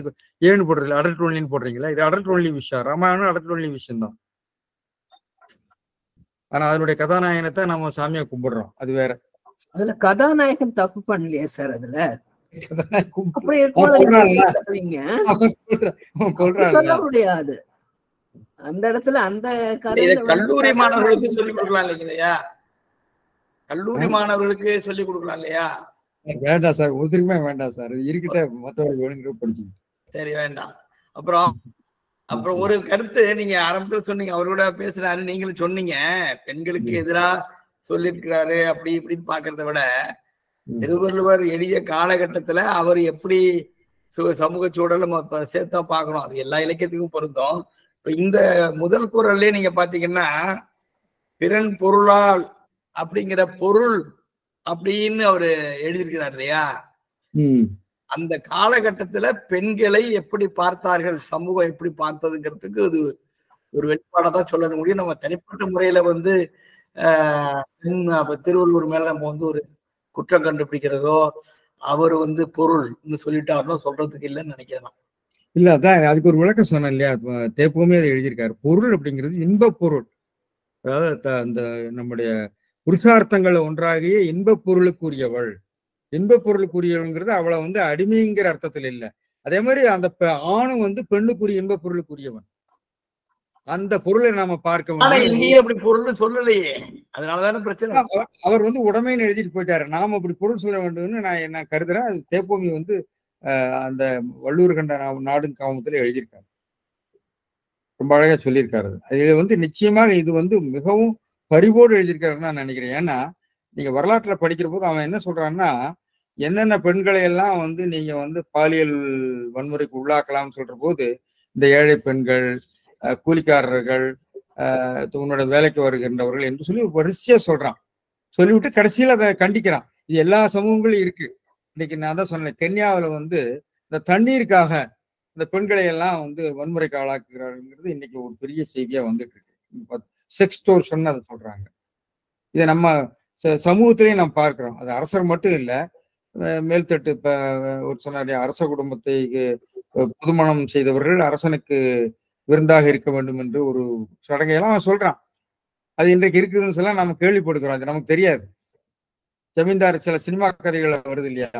ஏன்னு போடுறதுல அடல்ட் ஒன்லின்னு போடுறீங்களா? இது அடல்ட் ஒன்லி விஷயம். ராமாயணம் அடல்ட் ஒன்லி விஷயம் தான். ஆனா அதனுடைய கதாநாயகனத்தை நம்ம சாமியா கும்பிடுறோம், அது வேற. அதுல கதாநாயகன் தப்பு பண்ணலையே சார். அதுல சொல்ல முடியாது. அந்த இடத்துல அந்த கல்லூரி மாணவர்களுக்கு சொல்லிக் கொடுக்கலாம் இல்லையா? கல்லூரி மாணவர்களுக்கு சொல்லிக் கொடுக்கலாம் இல்லையா? வேண்டாம் சார், ஒருத்தருக்குமே வேண்டாம் சார். இருக்கிட்ட மற்றவர்கள் வேணுங்கிற படிச்சு சரி வேண்டாம். அப்புறம் ஒரு கருத்து நீங்க ஆரம்பத்தில் சொன்னீங்க, அவரோட பேசுறாரு, நீங்களும் சொன்னீங்க பெண்களுக்கு எதிராக சொல்லியிருக்கிறாரு அப்படி இப்படின்னு பாக்குறத விட திருவள்ளுவர் எழுதிய காலகட்டத்துல அவர் எப்படி சமூக சூழல் நம்ம சேர்த்தா பார்க்கணும். அது எல்லா இலக்கியத்துக்கும் பொருந்தும். இப்ப இந்த முதல் குறள்லயே நீங்க பாத்தீங்கன்னா பிறன் பொருளால் அப்படிங்கிற பொருள் அப்படின்னு அவரு எழுதியிருக்கிறார் இல்லையா? அந்த காலகட்டத்துல பெண்களை எப்படி பார்த்தார்கள், சமூகம் எப்படி பார்த்ததுங்கிறதுக்கு அது ஒரு வெளிப்பாடாதான் சொல்ல முடியும். நம்ம தனிப்பட்ட முறையில வந்து திருவள்ளுவர் மேல நம்ம வந்து ஒரு குற்றம் கண்டுபிடிக்கிறதோ அவர் வந்து பொருள்னு சொல்லிட்டாருன்னு சொல்றதுக்கு இல்லைன்னு நினைக்கிறேன். இல்ல, அதான் அதுக்கு ஒரு விளக்கம் சொன்னேன் இல்லையா? தேப்போமே அதை எழுதியிருக்காரு. பொருள் அப்படிங்கிறது இன்ப பொருள். அதாவது அந்த நம்முடைய புருஷார்த்தங்கள் ஒன்றாகிய இன்ப பொருளுக்குரியவள். இன்ப பொருளுக்குரியவள்ங்கிறது அவளை வந்து அடிமைங்கிற அர்த்தத்துல இல்லை. அதே மாதிரி அந்த ஆணும் வந்து பெண்ணுக்குரிய இன்ப பொருளுக்குரியவன். அந்த பொருளை நாம பார்க்க அப்படி பொருள் சொல்லலையே, அதனாலதானே பிரச்சனை. அவர் வந்து உடமைன்னு எழுதிட்டு போயிட்டாரு. நாம அப்படி பொருள் சொல்ல வேண்டும்னு நான் கருதுறேன். அது தேப்போமி வந்து அந்த வள்ளுவர் கண்ட நாடும் காமத்துல எழுதியிருக்காரு. ரொம்ப அழகா சொல்லியிருக்காரு. இது வந்து நிச்சயமாக இது வந்து மிகவும் பரிவோடு எழுதியிருக்காருன்னு நான் நினைக்கிறேன். ஏன்னா நீங்க வரலாற்றுல படிக்கிற போது அவன் என்ன சொல்றான்னா, என்னென்ன பெண்களை எல்லாம் வந்து நீங்க வந்து பாலியல் வன்முறைக்கு உள்ளாக்கலாம்னு சொல்ற போது இந்த ஏழை பெண்கள், கூலிக்காரர்கள், உன்னோட வேலைக்கு வருகின்றவர்கள் என்று சொல்லி வரிசையா சொல்றான். சொல்லிவிட்டு கடைசியில் அதை கண்டிக்கிறான். இது எல்லா சமூகங்களும் இருக்கு. இன்னைக்கு நான் தான் சொன்னேன், கென்யாவில் வந்து இந்த தண்ணீருக்காக இந்த பெண்களை எல்லாம் வந்து வன்முறைக்கு ஆளாக்குகிறாருங்கிறது இன்னைக்கு ஒரு பெரிய செய்தியா வந்துட்டு இருக்கு. செக்ஸ்டோர்ஷன் அதை சொல்றாங்க. இதை நம்ம சமூகத்திலையும் நாம் பார்க்கிறோம். அது அரசர் மட்டும் இல்லை, மேல்தட்டு இப்ப ஒரு சொன்னாரு அரச குடும்பத்தை புதுமணம் செய்தவர்கள் அரசனுக்கு விருந்தாக இருக்க வேண்டும் என்று ஒரு சடங்கையெல்லாம் அவன் சொல்றான். அது இன்றைக்கு இருக்குதுன்னு சொல்ல நம்ம கேள்விப்படுகிறோம். அது நமக்கு தெரியாது. ஜமீன்தார் சில சினிமா கதைகள் வருது இல்லையா?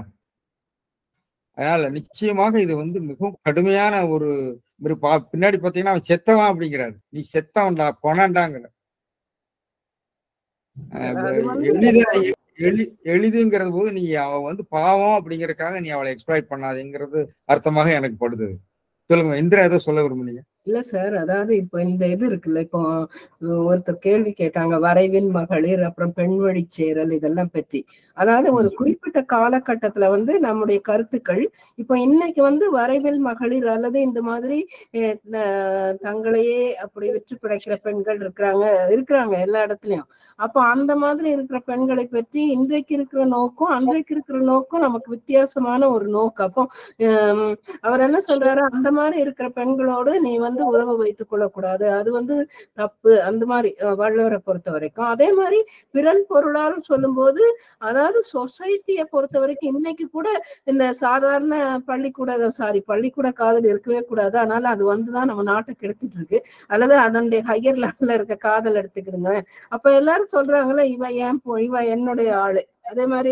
அதனால நிச்சயமாக இது மிகவும் கடுமையான ஒரு பின்னாடி பாத்தீங்கன்னா அவன் செத்தவன் அப்படிங்கிறாரு. நீ செத்தவன்டா கொனாண்டாங்கிற. எளிதுங்கிறது போது நீ அவ பாவம் அப்படிங்கறதுக்காக நீ அவளை எக்ஸ்பிளாய்ட் பண்ணாதேங்கிறது அர்த்தமாக எனக்கு படுது. சொல்லுங்க இந்திரா, ஏதோ சொல்ல விரும்புனீங்க? இல்ல சார், அதாவது இப்போ இந்த இது இருக்குல்ல, இப்போ ஒருத்தர் கேள்வி கேட்டாங்க வரைவின் மகளிர், அப்புறம் பெண் வழி சேரல், இதெல்லாம் பற்றி. அதாவது ஒரு குறிப்பிட்ட காலகட்டத்துல நம்முடைய கருத்துக்கள் இப்போ இன்னைக்கு வரைவில் மகளிர் அல்லது இந்த மாதிரி தங்களையே அப்படி விற்று பிழைக்கிற பெண்கள் இருக்கிறாங்க எல்லா இடத்துலயும். அப்போ அந்த மாதிரி இருக்கிற பெண்களை பற்றி இன்றைக்கு இருக்கிற நோக்கம் அன்றைக்கு இருக்கிற நோக்கம் நமக்கு வித்தியாசமான ஒரு நோக்கம். அப்போ அவர் என்ன சொல்றாரு, அந்த மாதிரி இருக்கிற பெண்களோடு நீ உறவு வைத்துக் கொள்ளக்கூடாது, அது தப்பு, அந்த மாதிரி வள்ளுவரை பொறுத்த வரைக்கும். அதே மாதிரி பிறன் பொருளால் சொல்லும் போது, அதாவது சொசைட்டியை பொறுத்த வரைக்கும் இன்னைக்கு கூட இந்த சாதாரண பள்ளிக்கூட காதல் இருக்கவே கூடாது. அதனால அது தான் நம்ம நாட்டை கெடுத்துட்டு இருக்கு. அல்லது அதனுடைய ஹையர் லெவல்ல இருக்க காதல் எடுத்துக்கிடுங்க. அப்ப எல்லாரும் சொல்றாங்களே, இவ என்னுடைய ஆளு. அதே மாதிரி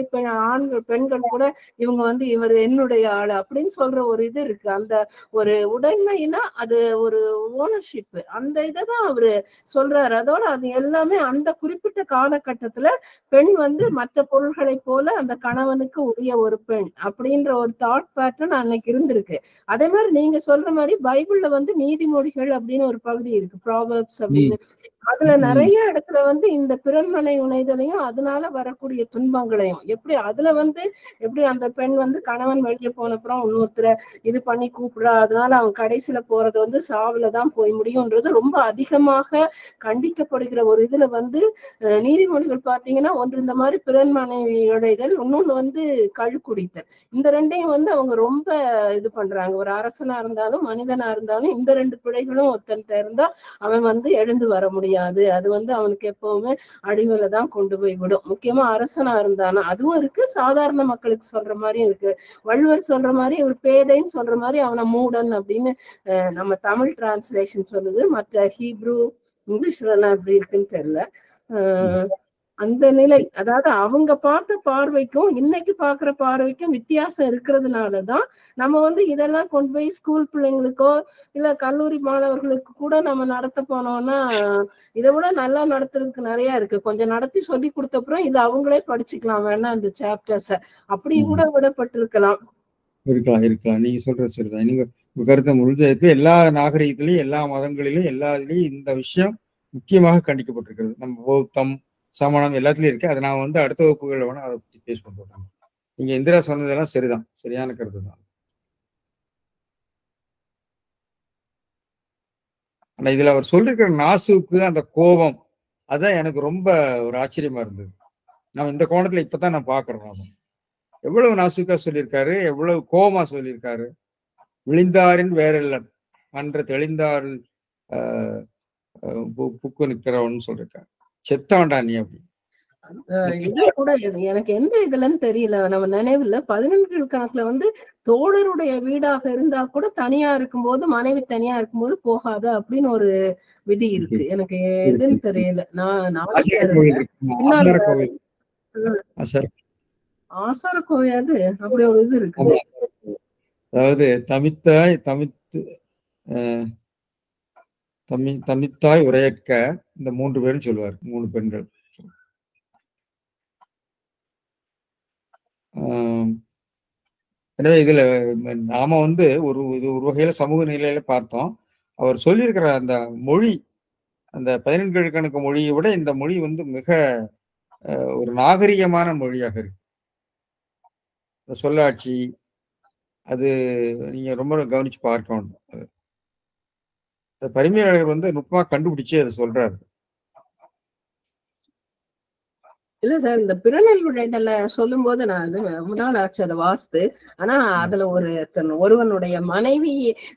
பெண்கள் கூட இவங்க இவர் என்னுடைய ஆளு அப்படின்னு சொல்ற ஒரு இது இருக்கு. அந்த ஒரு உடைமைனா அது ஒரு ஓனர்ஷிப், அந்த இதான் அவரு சொல்றாரு. அதோட அது எல்லாமே அந்த குறிப்பிட்ட காலகட்டத்துல பெண் மற்ற பொருள்களை போல அந்த கணவனுக்கு உரிய ஒரு பெண் அப்படின்ற ஒரு தாட் பேட்டர்ன் அன்னைக்கு இருந்திருக்கு. அதே மாதிரி நீங்க சொல்ற மாதிரி பைபிள்ல நீதிமொழிகள் அப்படின்னு ஒரு பகுதி இருக்கு, ப்ராவர்ப்ஸ் அப்படின்னு. அதுல நிறைய இடத்துல இந்த பிறன்மனை உணைதலையும் அதனால வரக்கூடிய துன்பங்களையும் எப்படி அதுல எப்படி அந்த பெண் கணவன் வெளியே போனப்புறம் இன்னொருத்தர இது பண்ணி கூப்பிடுறா, அதனால அவங்க கடைசியில போறது சாவுலதான் போய் முடியும்ன்றது ரொம்ப அதிகமாக கண்டிக்கப்படுகிற ஒரு இதுல நீதிமொழிகள் பாத்தீங்கன்னா, ஒன்று இந்த மாதிரி பிறன்மனை உடைதல், இன்னொன்னு கழு குடித்தல். இந்த ரெண்டையும் அவங்க ரொம்ப இது பண்றாங்க. ஒரு அரசனா இருந்தாலும் மனிதனா இருந்தாலும் இந்த ரெண்டு பிழைகளும் ஒருத்தன்ட்ட இருந்தா அவன் எழுந்து வர முடியாது. அது அவனுக்கு எப்பவுமே அழிவுல தான் கொண்டு போய் விடும். முக்கியமா அரசனா இருந்தானா அதுவும் இருக்கு, சாதாரண மக்களுக்கு சொல்ற மாதிரியும் இருக்கு. வள்ளுவர் சொல்ற மாதிரி ஒரு பேதைன்னு சொல்ற மாதிரி அவனை மூடன் அப்படின்னு நம்ம தமிழ் டிரான்ஸ்லேஷன் சொல்லுது. மற்ற ஹீப்ரு இங்கிலீஷ்ல எப்படி இருக்குன்னு தெரியல. அந்த நிலை, அதாவது அவங்க பார்த்த பார்வைக்கும் இன்னைக்கு பாக்குற பார்வைக்கும் வித்தியாசம் இருக்கிறதுனாலதான் நம்ம இதெல்லாம் கொண்டு போய் ஸ்கூல் பிள்ளைங்களுக்கோ இல்ல கல்லூரி மாணவர்களுக்கு கூட நம்ம நடத்த போனோம்னா இதை விட நல்லா நடத்துறதுக்கு நிறைய இருக்கு. கொஞ்சம் நடத்தி சொல்லி கொடுத்தப்புறம் இது அவங்களே படிச்சுக்கலாம், வேணா இந்த சாப்டர்ஸ அப்படி கூட விடப்பட்டிருக்கலாம். இருக்கலாம். நீங்க சொல்றது சரிதான். நீங்க கருத்தை முழுக்க எல்லா நாகரிகத்திலையும் எல்லா மதங்களிலும் எல்லா இதுலயும் இந்த விஷயம் முக்கியமாக கண்டிக்கப்பட்டிருக்கிறது. நம்ம பௌத்தம் சமணம் எல்லாத்துலயும் இருக்கு. அதை நான் அடுத்த வகுப்புகள் வேணா அதை பத்தி பேச பண்றோம். நீங்க இந்திரா சொன்னதெல்லாம் சரிதான், சரியான கருத்து தான். ஆனா இதுல அவர் சொல்லிருக்கிற நாசுக்கு அந்த கோபம் அதான் எனக்கு ரொம்ப ஒரு ஆச்சரியமா இருந்தது. நம்ம இந்த கோணத்துல இப்பதான் நான் பாக்குறோம். எவ்வளவு நாசுக்கா சொல்லியிருக்காரு, எவ்வளவு கோபமா சொல்லியிருக்காரு. விழிந்தாரின் வேறெல்லாம் அன்ற தெளிந்தாரில் புக்கு நிற்கிறவன்னு சொல்லியிருக்காரு. செத்தவன்டா நீ அப்படி. இது கூட எனக்கு எந்த இதுலன்னு தெரியல, நம்ம நினைவுல 11 கணக்குல தோழருடைய வீடாக இருந்தா கூட தனியா இருக்கும்போது மனைவி தனியா இருக்கும்போது போகாத அப்படின்னு ஒரு விதி இருக்கு. எனக்கு எதுன்னு தெரியல. ஆசார கோவில் அது அப்படி ஒரு இது இருக்கு. அதாவது தமித்தாய் உரையற்க இந்த 3 பேரும் சொல்லுவார், 3 பெண்கள். எனவே இதுல நாம ஒரு வகையில சமூக நிலையில பார்த்தோம். அவர் சொல்லியிருக்கிற அந்த மொழி, அந்த 14 கணக்கு மொழியை விட இந்த மொழி மிக ஒரு நாகரிகமான மொழியாக இருக்கு. சொல்லாட்சி அது நீங்க ரொம்ப கவனிச்சு பார்க்க வேண்டும். பரிமையாளர் நுட்பமா கண்டுபிடிச்சு அதை சொல்றாரு. இல்ல சார், இந்த பிறநெல் விழைதல்ல சொல்லும் போது நான் வந்து ரொம்ப நாள் ஆச்சு அதை வாசித்து. ஆனா அதுல ஒருவனுடைய மனைவி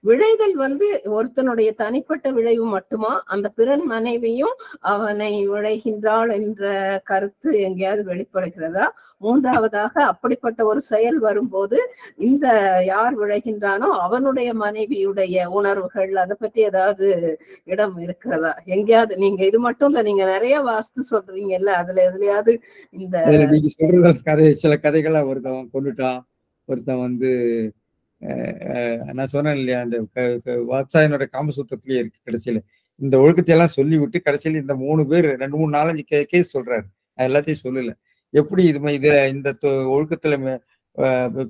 விழைதல் வந்து ஒருத்தனுடைய தனிப்பட்ட விளைவு மட்டுமா, அந்த பிறன் மனைவியும் அவனை விழைகின்றாள் என்ற கருத்து எங்கேயாவது வெளிப்படுகிறதா? மூன்றாவதாக அப்படிப்பட்ட ஒரு செயல் வரும்போது இந்த யார் விழைகின்றானோ அவனுடைய மனைவியுடைய உணர்வுகள் அதை பற்றி ஏதாவது இடம் இருக்கிறதா எங்கேயாவது? நீங்க இது மட்டும் இல்ல, நீங்க நிறைய வாஸ்து சொல்றீங்கல்ல, அதுல எதுலயாவது இந்த நீங்க சொல்றது கதை, சில கதைகளா ஒருத்தவன் கொண்டுட்டான், ஒருத்தன் வந்து நான் சொன்னேன் இல்லையா, அந்த வாத்சாயனோட காமசூத்திரத்திலேயே இருக்கு. கடைசியில இந்த ஒழுக்கத்தை எல்லாம் சொல்லி விட்டு கடைசியில இந்த 3 பேர் 2 3 4 5 கேஸ் சொல்றாரு. நான் எல்லாத்தையும் சொல்லல. எப்படி இதுல இந்த ஒழுக்கத்துல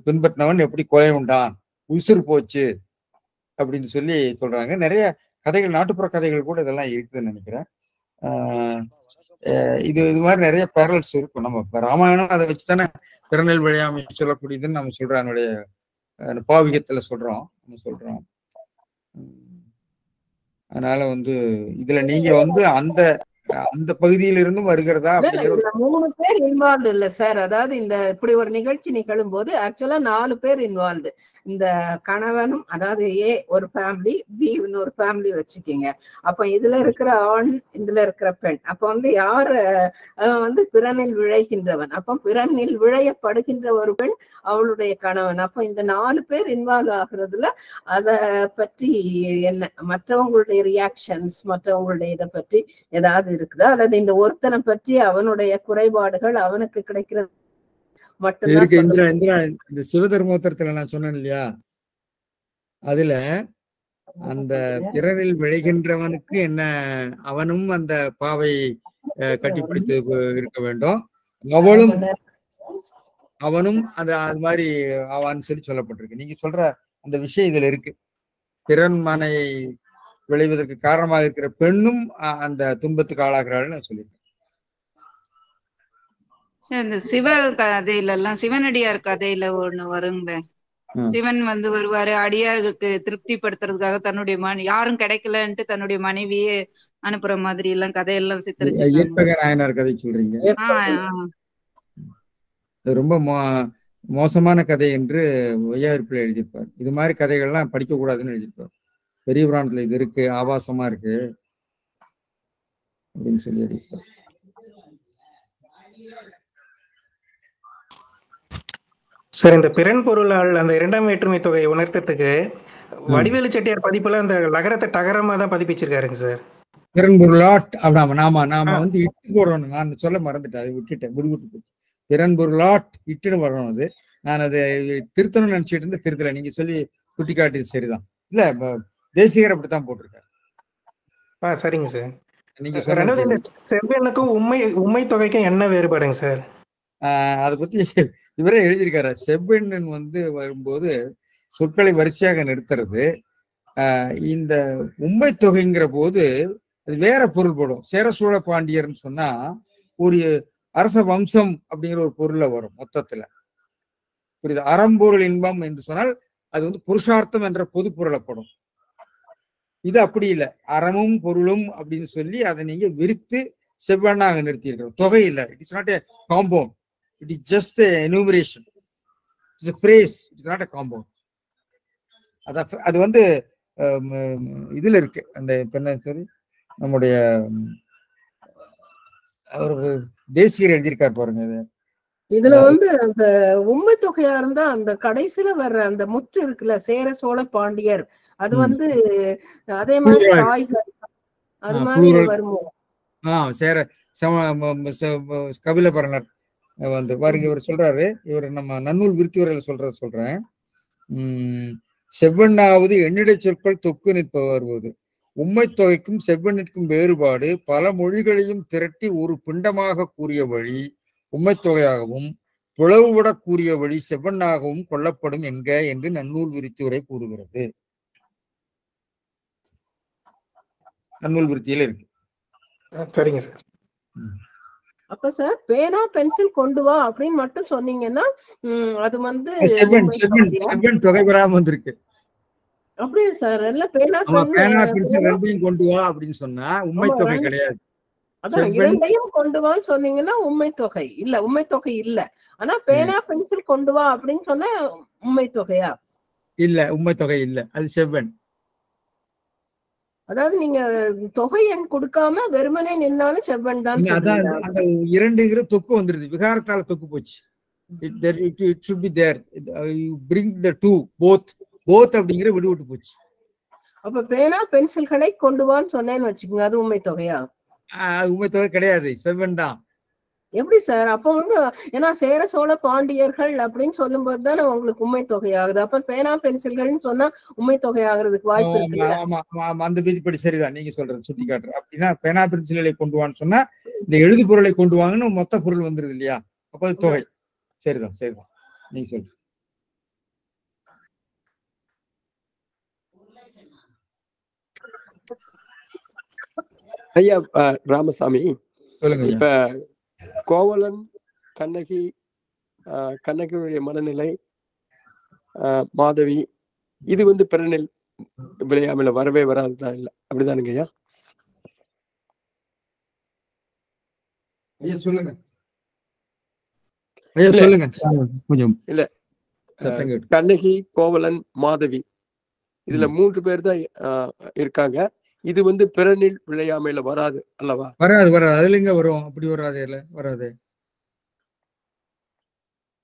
பின்பற்றினவன் எப்படி கொலை உண்டான், உசுறு போச்சு அப்படின்னு சொல்லி சொல்றாங்க. நிறைய கதைகள், நாட்டுப்புற கதைகள் கூட இதெல்லாம் இருக்குதுன்னு நினைக்கிறேன். இது மாதிரி நிறைய பேரல்ஸ் இருக்கும். நம்ம ராமாயணம் அதை வச்சுதானே பிறநெல் விளையாமை சொல்லக்கூடியதுன்னு நம்ம சொல்றோம். அதனுடைய பாவிகத்துல நம்ம சொல்றோம். அதனால வந்து இதுல நீங்க வந்து அந்த பகுதியிலிருந்தும் வருகிறதா? 3 பேர் இன்வால்வ் இல்ல சார். அதாவது இந்த இப்படி ஒரு நிகழ்ச்சி நிகழும் போது ஆக்சுவலா 4 பேர் இன்வால்வ். இந்த கணவனும், அதாவது ஏ ஒரு ஃபேமிலி, பி இன்னொரு ஃபேமிலி வச்சுக்கீங்க. அப்ப இதுல இருக்கிற ஆண், இதுல இருக்கிற பெண். அப்ப வந்து யார் வந்து பிறனில் விழைகின்றவன், அப்ப பிறனில் விழையப்படுகின்ற ஒரு பெண் அவளுடைய கணவன். அப்ப இந்த 4 பேர் இன்வால்வ் ஆகுறதுல அத பற்றி என்ன, மற்றவங்களுடைய ரியாக்ஷன்ஸ், மற்றவங்களுடைய இதை பற்றி ஏதாவது இருக்குதா? அல்லது இந்த ஒருத்தனை பற்றி அவனுடைய குறைபாடுகள் அவனுக்கு கிடைக்கிறது மட்டும்தான்? இந்த சிவதர்மோத்தரத்துல நான் சொன்னேன் இல்லையா, அதுல அந்த பிறரில் விளைகின்றவனுக்கு என்ன, அவனும் அந்த பாவை கட்டிப்பிடித்து இருக்க வேண்டும், அவனும் அது மாதிரி ஆவான்னு சொல்லப்பட்டிருக்கு. நீங்க சொல்ற அந்த விஷயம் இதுல இருக்கு. பிறன் மனை விளைவதற்கு காரணமாக இருக்கிற பெண்ணும் அந்த துன்பத்துக்கு ஆளாகிறாள்னு சொல்லியிருக்கேன். இந்த சிவ கதையில எல்லாம், சிவனடியார் கதையில ஒண்ணு வருங்க. சிவன் வந்து வருவாரு, அடியாருக்கு திருப்தி படுத்துறதுக்காக தன்னுடைய யாரும் கிடைக்கலன்ட்டு தன்னுடைய மனைவியே அனுப்புற மாதிரி எல்லாம் கதையெல்லாம் சித்தரிச்சிருக்காங்க. நாயனார் கதை சொல்றீங்க. ரொம்ப மோசமான கதை என்று வையாவிற்பிள்ளை எழுதியிருப்பார். இது மாதிரி கதைகள்லாம் படிக்க கூடாதுன்னு எழுதியிருப்பார். பெரிய புராணத்துல இது இருக்கு, ஆபாசமா இருக்கு அப்படின்னு சொல்லி எழுதியிருப்பார். சார், இந்த பிறன் பொருளால் அந்த 2ஆம் வேற்றுமை தொகையை உணர்த்ததுக்கு வடிவேலு செட்டியார் பதிப்புல அந்த லகரத்தை டகரமா தான் பதிப்பிச்சிருக்காருங்க சார். பிறன் பொருளாட் நாம வந்து இட்டு போடணும். நான் சொல்ல மறந்துட்டேன், அதை விட்டுட்டேன், முடிவுட்டு போச்சு. பிறன் பொருளாட் இட்டுன்னு வரணும். அது நான் அதை திருத்தணும்னு நினைச்சிட்டு இருந்து திருத்தல. நீங்க சொல்லி குட்டி காட்டியது சரிதான். இல்ல, தேசிகர் அப்படித்தான் போட்டிருக்காரு. சரிங்க சார். நீங்க சொல்றது செவ்வெண்ணுக்கும் உண்மை தொகைக்கும் என்ன வேறுபாடுங்க சார்? அதை பத்தி இவரே எழுதியிருக்காரு. செவ்வெண்ணன் வந்து வரும்போது சொற்களை வரிசையாக நிறுத்துறது. இந்த உண்மை தொகைங்கிற போது அது வேற பொருள் போடும். சேர சோழ பாண்டியர்னு சொன்னா ஒரு அரச வம்சம் அப்படிங்கிற ஒரு பொருள்ல வரும் மொத்தத்துல. புரியுது? அறம்பொருள் இன்பம் என்று சொன்னால் அது வந்து புருஷார்த்தம் என்ற பொது பொருளப்படும். இது அப்படி இல்லை. அறமும் பொருளும் அப்படின்னு சொல்லி அதை நீங்க விரித்து செவ்வெண்ணாக நிறுத்தி இருக்கிறோம். தொகை இல்லை. It is not a compound. It is just a enumeration. It's a phrase. It's not a compound. அது வந்து இதுல இருக்கு. அந்த என்ன சொல்லி நம்முடைய அவர் தேசியர் எழுதியிருக்கார் பாருங்க. இதுல வந்து அந்த உண்மை தொகையா இருந்தா அந்த கடைசியில வர்ற அந்த முற்று இருக்குல்ல, சேர சோழ பாண்டியர், அது வந்து அதே மாதிரி காய்கறி அது மாதிரி வருமோ? சேர கபிலபரணர் வந்து பாருங்க, இவர் சொல்றாரு. இவர் நம்ம நன்னூல் விருத்திவரையில சொல்றேன். செவ்வெண்ணாவது எண்ணிடை சொற்கள் தொக்கு நிற்ப வருவது. உண்மை தொகைக்கும் செவ்வெண்ணிற்கும் வேறுபாடு பல மொழிகளையும் திரட்டி ஒரு பிண்டமாக கூறிய வழி உண்மை தொகையாகவும் புலவுவிட கூறிய வழி செவ்வெண்ணாகவும் கொள்ளப்படும் என்க என்று நன்னூல் விருத்திவரை கூறுகிறது. நன்னூல் விருத்தியில இருக்கு. சரிங்க சார். அப்ப சார், பேனா பென்சில் கொண்டு வா அப்படின்னு மட்டும் சொன்னீங்கன்னா அது வந்து செவ்வெண் தொகை வராம வந்திருக்கு. அப்படியே சார், எல்லாம் பேனா பென்சில் ரெண்டையும் கொண்டு வா அப்படின்னு சொன்னா உண்மை தொகை கிடையாது. அதான் இரண்டையும் கொண்டு வான்னு சொன்னீங்கன்னா உண்மை தொகை இல்ல, உண்மை தொகை இல்ல. ஆனா பேனா பென்சில் கொண்டு வா அப்படின்னு சொன்னா உண்மை தொகையா? இல்ல, உண்மை தொகை இல்ல, அது செவ்வன். அதாவது நீங்க தொகை எண் கொடுக்காம வெறுமனே நின்னாலும் செவ்வன் தான் அதான் சொல்றீங்களா? அந்த 2ங்கிற தொக்கு வந்துருது, விகாரத்தால தொக்கு போச்சு. It should be there. You bring the two, both அப்படிங்கிற விடுவிட்டு போச்சு. அப்ப பேனா பென்சில்களை கொண்டு வான்னு சொன்னேன்னு வச்சுக்கோங்க, அது உண்மை தொகையா? உண்மை தொகை கிடையாது, செவ்வன் தான். எப்படி சார்? அப்ப வந்து ஏன்னா சேர சோழ பாண்டியர்கள் அப்படின்னு சொல்லும் போது தானே உங்களுக்கு உண்மை தொகை ஆகுது. அப்ப பேனா பென்சில்கள்னு சொன்னா உண்மை தொகை ஆகுறதுக்கு வாய்ப்பு இருக்கு. அந்த விதிப்படி சரிதான் நீங்க சொல்றது, சுட்டி காட்டுற. அப்படின்னா பேனா பென்சில்களை கொண்டு வான்னு சொன்னா இந்த எழுது பொருளை கொண்டு வாங்கன்னு மொத்த பொருள் வந்துருது இல்லையா? அப்ப அது தொகை. சரிதான் சரிதான், நீங்க சொல்லுங்க. ஐயா ராமசாமி, சொல்லுங்க. இப்ப கோவலன் கண்ணகி, கண்ணகியுடைய மனநிலை, மாதவி, இது வந்து பிறனில் விளையாமல வரவே வராதுதான், இல்ல அப்படிதானுங்க ஐயா? ஐயா சொல்லுங்க, ஐயா சொல்லுங்க கொஞ்சம். இல்ல, கண்ணகி, கோவலன், மாதவி, இதுல 3 பேர் தான் இருக்காங்க. இது வந்து பிறனில் விளையாமையில வராது அல்லவா? வராது வராது, அதுல எங்க வரும்? அப்படி வராது, இல்ல வராது,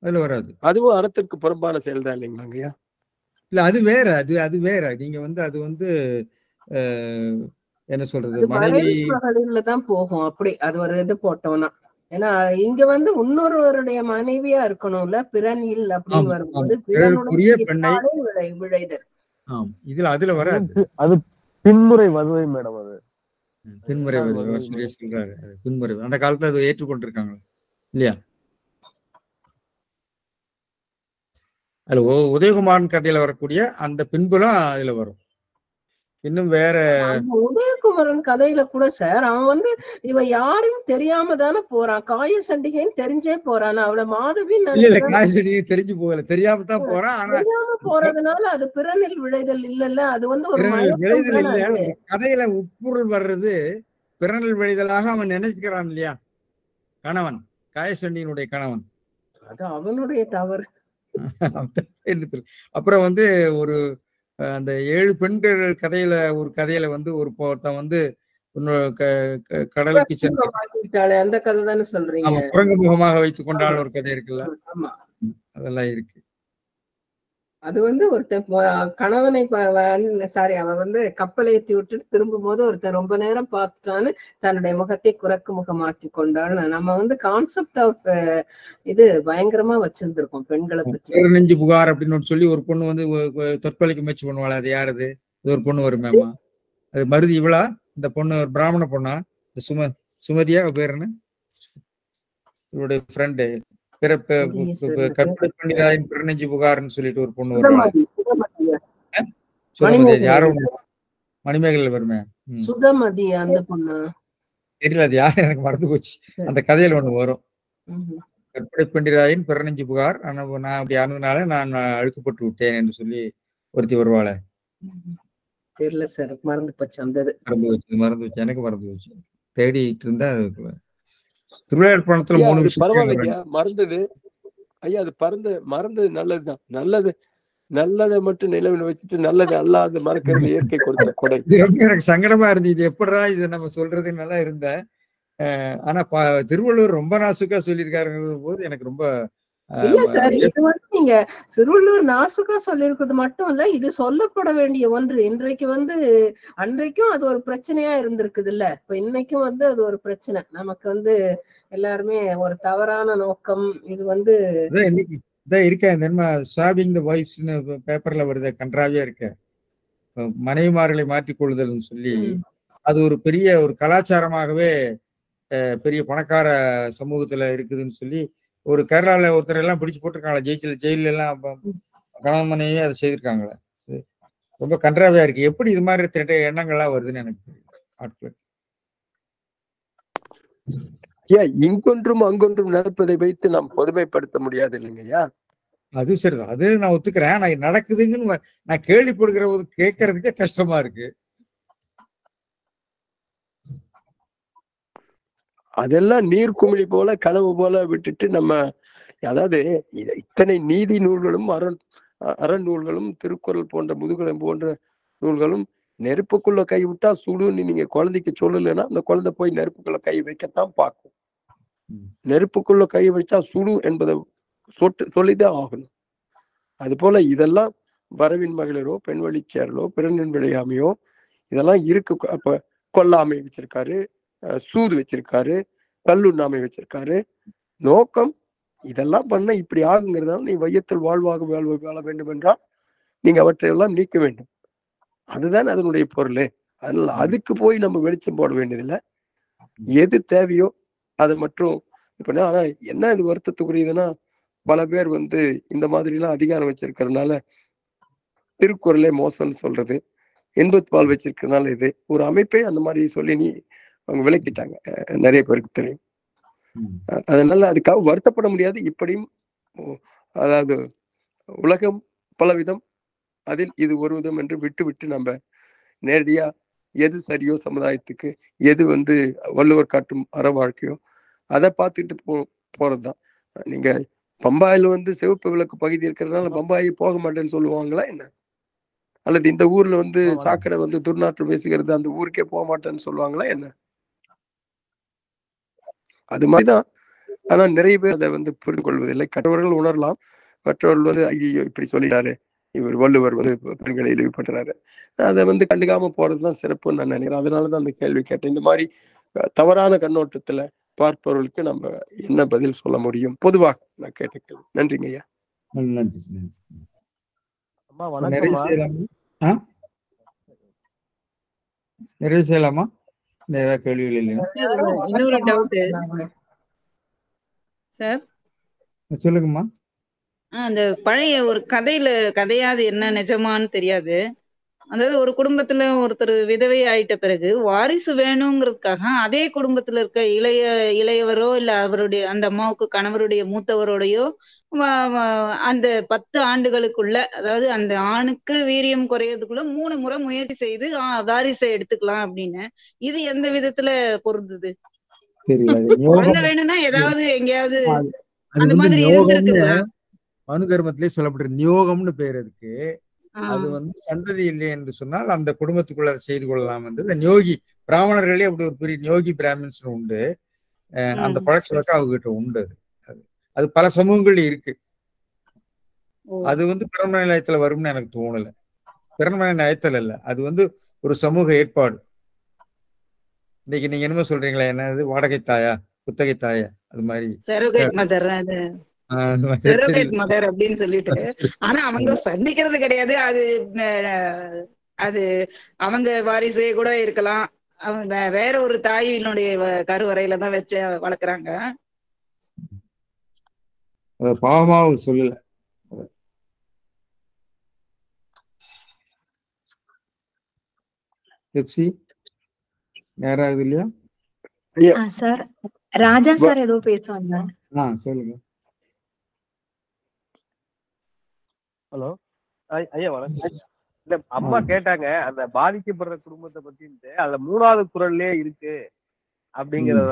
அதுல வராது. அதுவும் அறத்திற்கு புறம்பான செயல் தான் இல்லைங்களாங்கய்யா? இல்ல, அது வேற, அது வேற. நீங்க வந்து அது வந்து என்ன சொல்றது, மனைவி மகளிர்ல தான் போகும். அப்படி அது ஒரு இது போட்டோம்னா, ஏன்னா இங்க வந்து இன்னொருவருடைய மனைவியா இருக்கணும்ல, பிறனில் அப்படின்னு வரும்போது பிறனுடைய பெண்ணை விளைதல். இதுல அதுல வராது, அது பின்முறை வதுவை மேடம். அது பின்முறை வதுவை சொல்றாரு, பின்முறை. அந்த காலத்துல அதை ஏற்றுக்கொண்டிருக்காங்க இல்லையா? அதுல உதயகுமாரன் கதையில வரக்கூடிய அந்த பின்புலம் அதுல வரும். இன்னும் வேற உதயகுமாரன் கதையில கூட சார் அவன் வந்து இவ யாருன்னு தெரியாம தானே போறான், காய சண்டிகைன்னு தெரிஞ்சே போறான். அவள மாதவி தெரிஞ்சு போகல, தெரியாம தான் போறான். ஆனா போறதுனால அது பிறனில் விளைதல் இல்லல்ல, அது வந்து ஒரு விளைதல் இல்ல. கதையில உட்பொருள் வர்றது பிறனில் விளைதலாக அவன் நினைச்சுக்கிறான் இல்லையா? கணவன், காயசண்டியினுடைய கணவன், அது அவனுடைய தவறு. அப்புறம் வந்து ஒரு அந்த 7 பெண்கள் கதையில ஒரு கதையில வந்து ஒருத்தன் வந்து கடலுக்கு சென்று அந்த கதை தானே சொல்றீங்க? குரங்கு முகமாக வைத்துக் கொண்டால் ஒரு கதை இருக்குல்ல, அதெல்லாம் இருக்கு. அது வந்து ஒருத்தன் கணவனை அவன் வந்து கப்பலை ஏற்றி விட்டுட்டு திரும்பும் போது ஒருத்தன் ரொம்ப நேரம் பார்த்துட்டான்னு தன்னுடைய முகத்தை குரக்கு முகமாக்கி கொண்டாள். நம்ம வந்து கான்செப்ட் ஆஃப் இது பயங்கரமா வச்சிருந்திருக்கோம் பெண்களை பற்றி. நெஞ்சு புகார் அப்படின்னு சொல்லி ஒரு பொண்ணு வந்து தற்கொலைக்கு முயற்சி பண்ணுவாள். அது யாரு? இது ஒரு பொண்ணு வருமேமா, அது மருதி இவளா? இந்த பொண்ணு ஒரு பிராமண பொண்ணா? சுமதியா பேர் என்ன? இவருடைய ஃப்ரெண்டு கற்பனை பண்ணிதாயின் பிறநெஞ்சு புகார்னு சொல்லிட்டு ஒரு பொண்ணு வருவாங்க. யாரோ மணிமேகலை வருமே, சுதமதி அந்த பொண்ணு தெரியல, அது யாரும் எனக்கு மறந்து போச்சு. அந்த கதையில ஒண்ணு வரும், கற்பனை பண்டிதாயின் பிறநெஞ்சு புகார், ஆனா நான் அப்படி ஆனதுனால நான் அழுக்கப்பட்டு விட்டேன் என்று சொல்லி ஒருத்தி வருவாள. தெரியல சார், மறந்து போச்சு. அந்த மறந்து வச்சு, எனக்கு மறந்து போச்சு. தேடிட்டு இருந்தா திருவிளையாடல் பணத்துல 3 விஷயம் மறந்தது ஐயா. அது மறந்தது நல்லதுதான். நல்லதை மட்டும் நிலவில் வச்சுட்டு நல்லது அல்லாத மறக்கிறது இயற்கை கொடுத்த கொடை. எனக்கு சங்கடமா இருந்து, இது எப்படா இதை நம்ம சொல்றது நல்லா இருந்த. ஆனா திருவள்ளுவர் ரொம்ப நாசுக்கா சொல்லியிருக்காருங்கிறது போது எனக்கு ரொம்ப இல்ல சார், இது வந்து நீங்க திருவள்ளுவர் நாசுக்கா சொல்லியிருக்கிறது மட்டும் இல்ல, இது சொல்லப்பட வேண்டிய ஒன்று. இன்றைக்கு வந்து அன்றைக்கும் அது ஒரு பிரச்சனையா இருந்திருக்குது இல்ல, இப்ப இன்னைக்கும் வந்து அது ஒரு பிரச்சனை. நமக்கு வந்து எல்லாருமே ஒரு தவறான நோக்கம். இது வந்து பேப்பர்ல வருது, கன்றாவியா இருக்க மனைவிமார்களை மாற்றிக்கொள்ளுதல்னு சொல்லி அது ஒரு பெரிய ஒரு கலாச்சாரமாகவே பெரிய பணக்கார சமூகத்துல இருக்குதுன்னு சொல்லி ஒரு கேரளால ஒருத்தர் எல்லாம் பிடிச்சு போட்டிருக்காங்களா, ஜெயில எல்லாம் கணவன் மனைவியே அதை செய்திருக்காங்களே. ரொம்ப கன்றாவியா இருக்கு. எப்படி இது மாதிரி திட்ட எண்ணங்கள்லாம் வருதுன்னு எனக்கு ஆட்கள். இங்கொன்றும் அங்கொன்றும் நடப்பதை வைத்து நாம் பொதுமைப்படுத்த முடியாது இல்லைங்கய்யா? அது சரிதான், அது நான் ஒத்துக்கிறேன். நான் நடக்குதுங்கன்னு நான் கேள்விப்படுகிற போது கேட்கறதுக்கே கஷ்டமா இருக்கு. அதெல்லாம் நீர்க்குமிழி போல கனவு போல விட்டுட்டு நம்ம, அதாவது இத்தனை நீதி நூல்களும் அறநூல்களும் திருக்குறள் போன்ற முதுகலம் போன்ற நூல்களும் நெருப்புக்குள்ள கை விட்டா சுடுன்னு நீங்க குழந்தைக்கு சொல்லலைன்னா அந்த குழந்தை போய் நெருப்புக்குள்ள கை வைக்கத்தான் பார்க்கும். நெருப்புக்குள்ள கை வச்சா சுடு என்பதை சொல்லிதான் ஆகணும். அது போல இதெல்லாம் வரவின் மகளிரோ, பெண் வழிச்சேரலோ, பிறனின் விளையாமையோ இதெல்லாம் இருக்கு. அப்ப கொல்லாமை வச்சிருக்காரு, சூது வச்சிருக்காரு, கல்லுண்ணாமை வச்சிருக்காரு. நோக்கம் இதெல்லாம் பண்ண இப்படி ஆகுங்கிறதால நீ வையத்தில் வாழ்வாக வாழ வேண்டும் என்றால் நீங்க அவற்றையெல்லாம் நீக்க வேண்டும். அதுதான் அதனுடைய பொருள். அதனால அதுக்கு போய் நம்ம வெளிச்சம் போட வேண்டியதில்லை. எது தேவையோ அதை மட்டும். இப்ப என்ன இது வருத்தத்துக்குரியதுன்னா, பல பேர் இந்த மாதிரி எல்லாம் அதிகாரம் வச்சிருக்கிறதுனால திருக்குறளே மோசம்னு சொல்றது, இன்பத்துப்பால் வச்சிருக்கிறதுனால இது ஒரு அமைப்பே அந்த மாதிரி சொல்லி அவங்க விளக்கிட்டாங்க. நிறைய பேருக்கு தெரியும். அதனால அதுக்காக வருத்தப்பட முடியாது. இப்படியும் அதாவது உலகம் பலவிதம், அதில் இது ஒரு விதம் என்று விட்டு நம்ம நேரடியா எது சரியோ சமுதாயத்துக்கு, எது வள்ளுவர் காட்டும் அற வாழ்க்கையோ அதை பார்த்துட்டு போறதுதான். நீங்க பம்பாயில சிவப்பு விளக்கு பகுதி இருக்கிறதுனால பம்பாயி போக மாட்டேன்னு சொல்லுவாங்களா என்ன? அல்லது இந்த ஊர்ல சாக்கடை துர்நாற்றம் வீசுகிறது அந்த ஊருக்கே போக மாட்டேன்னு சொல்லுவாங்களா என்ன? அது மாதிரிதான். ஆனா நிறைய பேர் அதை புரிந்து கொள்வதில்லை. கற்றவர்கள் உணரலாம், மற்றவர்கள் ஐயோ இப்படி சொல்லிட்டாரு, இவர் வள்ளுவர் பெண்களை இழிவுபடுறாரு, அதை கண்டுக்காம போறதுதான் சிறப்புன்னு நான் நினைக்கிறேன். அதனாலதான் அந்த கேள்வி கேட்டேன். இந்த மாதிரி தவறான கண்ணோட்டத்துல பார்ப்பவர்களுக்கு நம்ம என்ன பதில் சொல்ல முடியும்? பொதுவாக நான் கேட்ட கேள்வி. நன்றிங்க ஐயா. நன்றி. நிறைவு செய்யலாமா? ஏதாவது கேள்விகள் இல்லையா? இன்னொரு டவுட் சார். சொல்லுங்கம்மா. அந்த பழைய ஒரு கதையாது என்ன நிஜமான்னு தெரியாது. அதாவது ஒரு குடும்பத்துல ஒருத்தர் விதவை ஆயிட்ட பிறகு வாரிசு வேணுங்கிறதுக்காக அதே குடும்பத்துல இருக்க இளையவரோ இல்ல அவருடைய அந்த அம்மாவுக்கு கணவருடைய மூத்தவரோடையோ அந்த 10 ஆண்டுகளுக்குள்ள, அதாவது அந்த ஆணுக்கு வீரியம் குறையறதுக்குள்ள 3 முறை முயற்சி செய்து வாரிசை எடுத்துக்கலாம் அப்படின்னு. இது எந்த விதத்துல பொருந்துது? குழந்தை வேணும்னா ஏதாவது எங்கேயாவது அந்த மாதிரி இருந்திருக்குங்களா? மனு தர்மத்திலே சொல்லப்பட்ட நியோகம்னு பேர் இருக்கு. அது சந்ததி இல்லை என்று சொன்னால் அந்த குடும்பத்துக்குள்ள செய்து கொள்ளலாம் என்று நியோகி பிராமணர்களே அப்படி ஒரு பெரிய நியோகி பிராமின்ஸ் உண்டு. அந்த பழக்க வழக்கம் அவங்க கிட்ட உண்டு. அது பல சமூகங்கள் இருக்கு. அது பிறமண நிலையத்துல வரும்னு எனக்கு தோணல. பிறமண நிலையத்துல இல்ல, அது ஒரு சமூக ஏற்பாடு. இன்னைக்கு நீங்க என்னமோ சொல்றீங்களா, என்னது வாடகை தாயா குத்தகை தாயா, அது மாதிரி மதர் அப்படின்னு சொல்லிட்டு. ஆனா அவங்க சந்திக்கிறது கிடையாது. அது அவங்க வாரிசே கூட இருக்கலாம். அவங்க வேற ஒரு தாயினுடைய கருவறையில தான் வச்சு வளர்க்குறாங்க. பாவமா அவர் சொல்லல. யாராவது இல்லையா சார்? ராஜா சார் ஏதோ பேசுவாங்க. சொல்லுங்க. ஹலோ ஐயா வணக்கம். இல்ல அம்மா கேட்டாங்க அந்த பாதிக்கப்படுற குடும்பத்தை பத்தி, அதுல 3வது குறள்லயே இருக்கு அப்படிங்கறத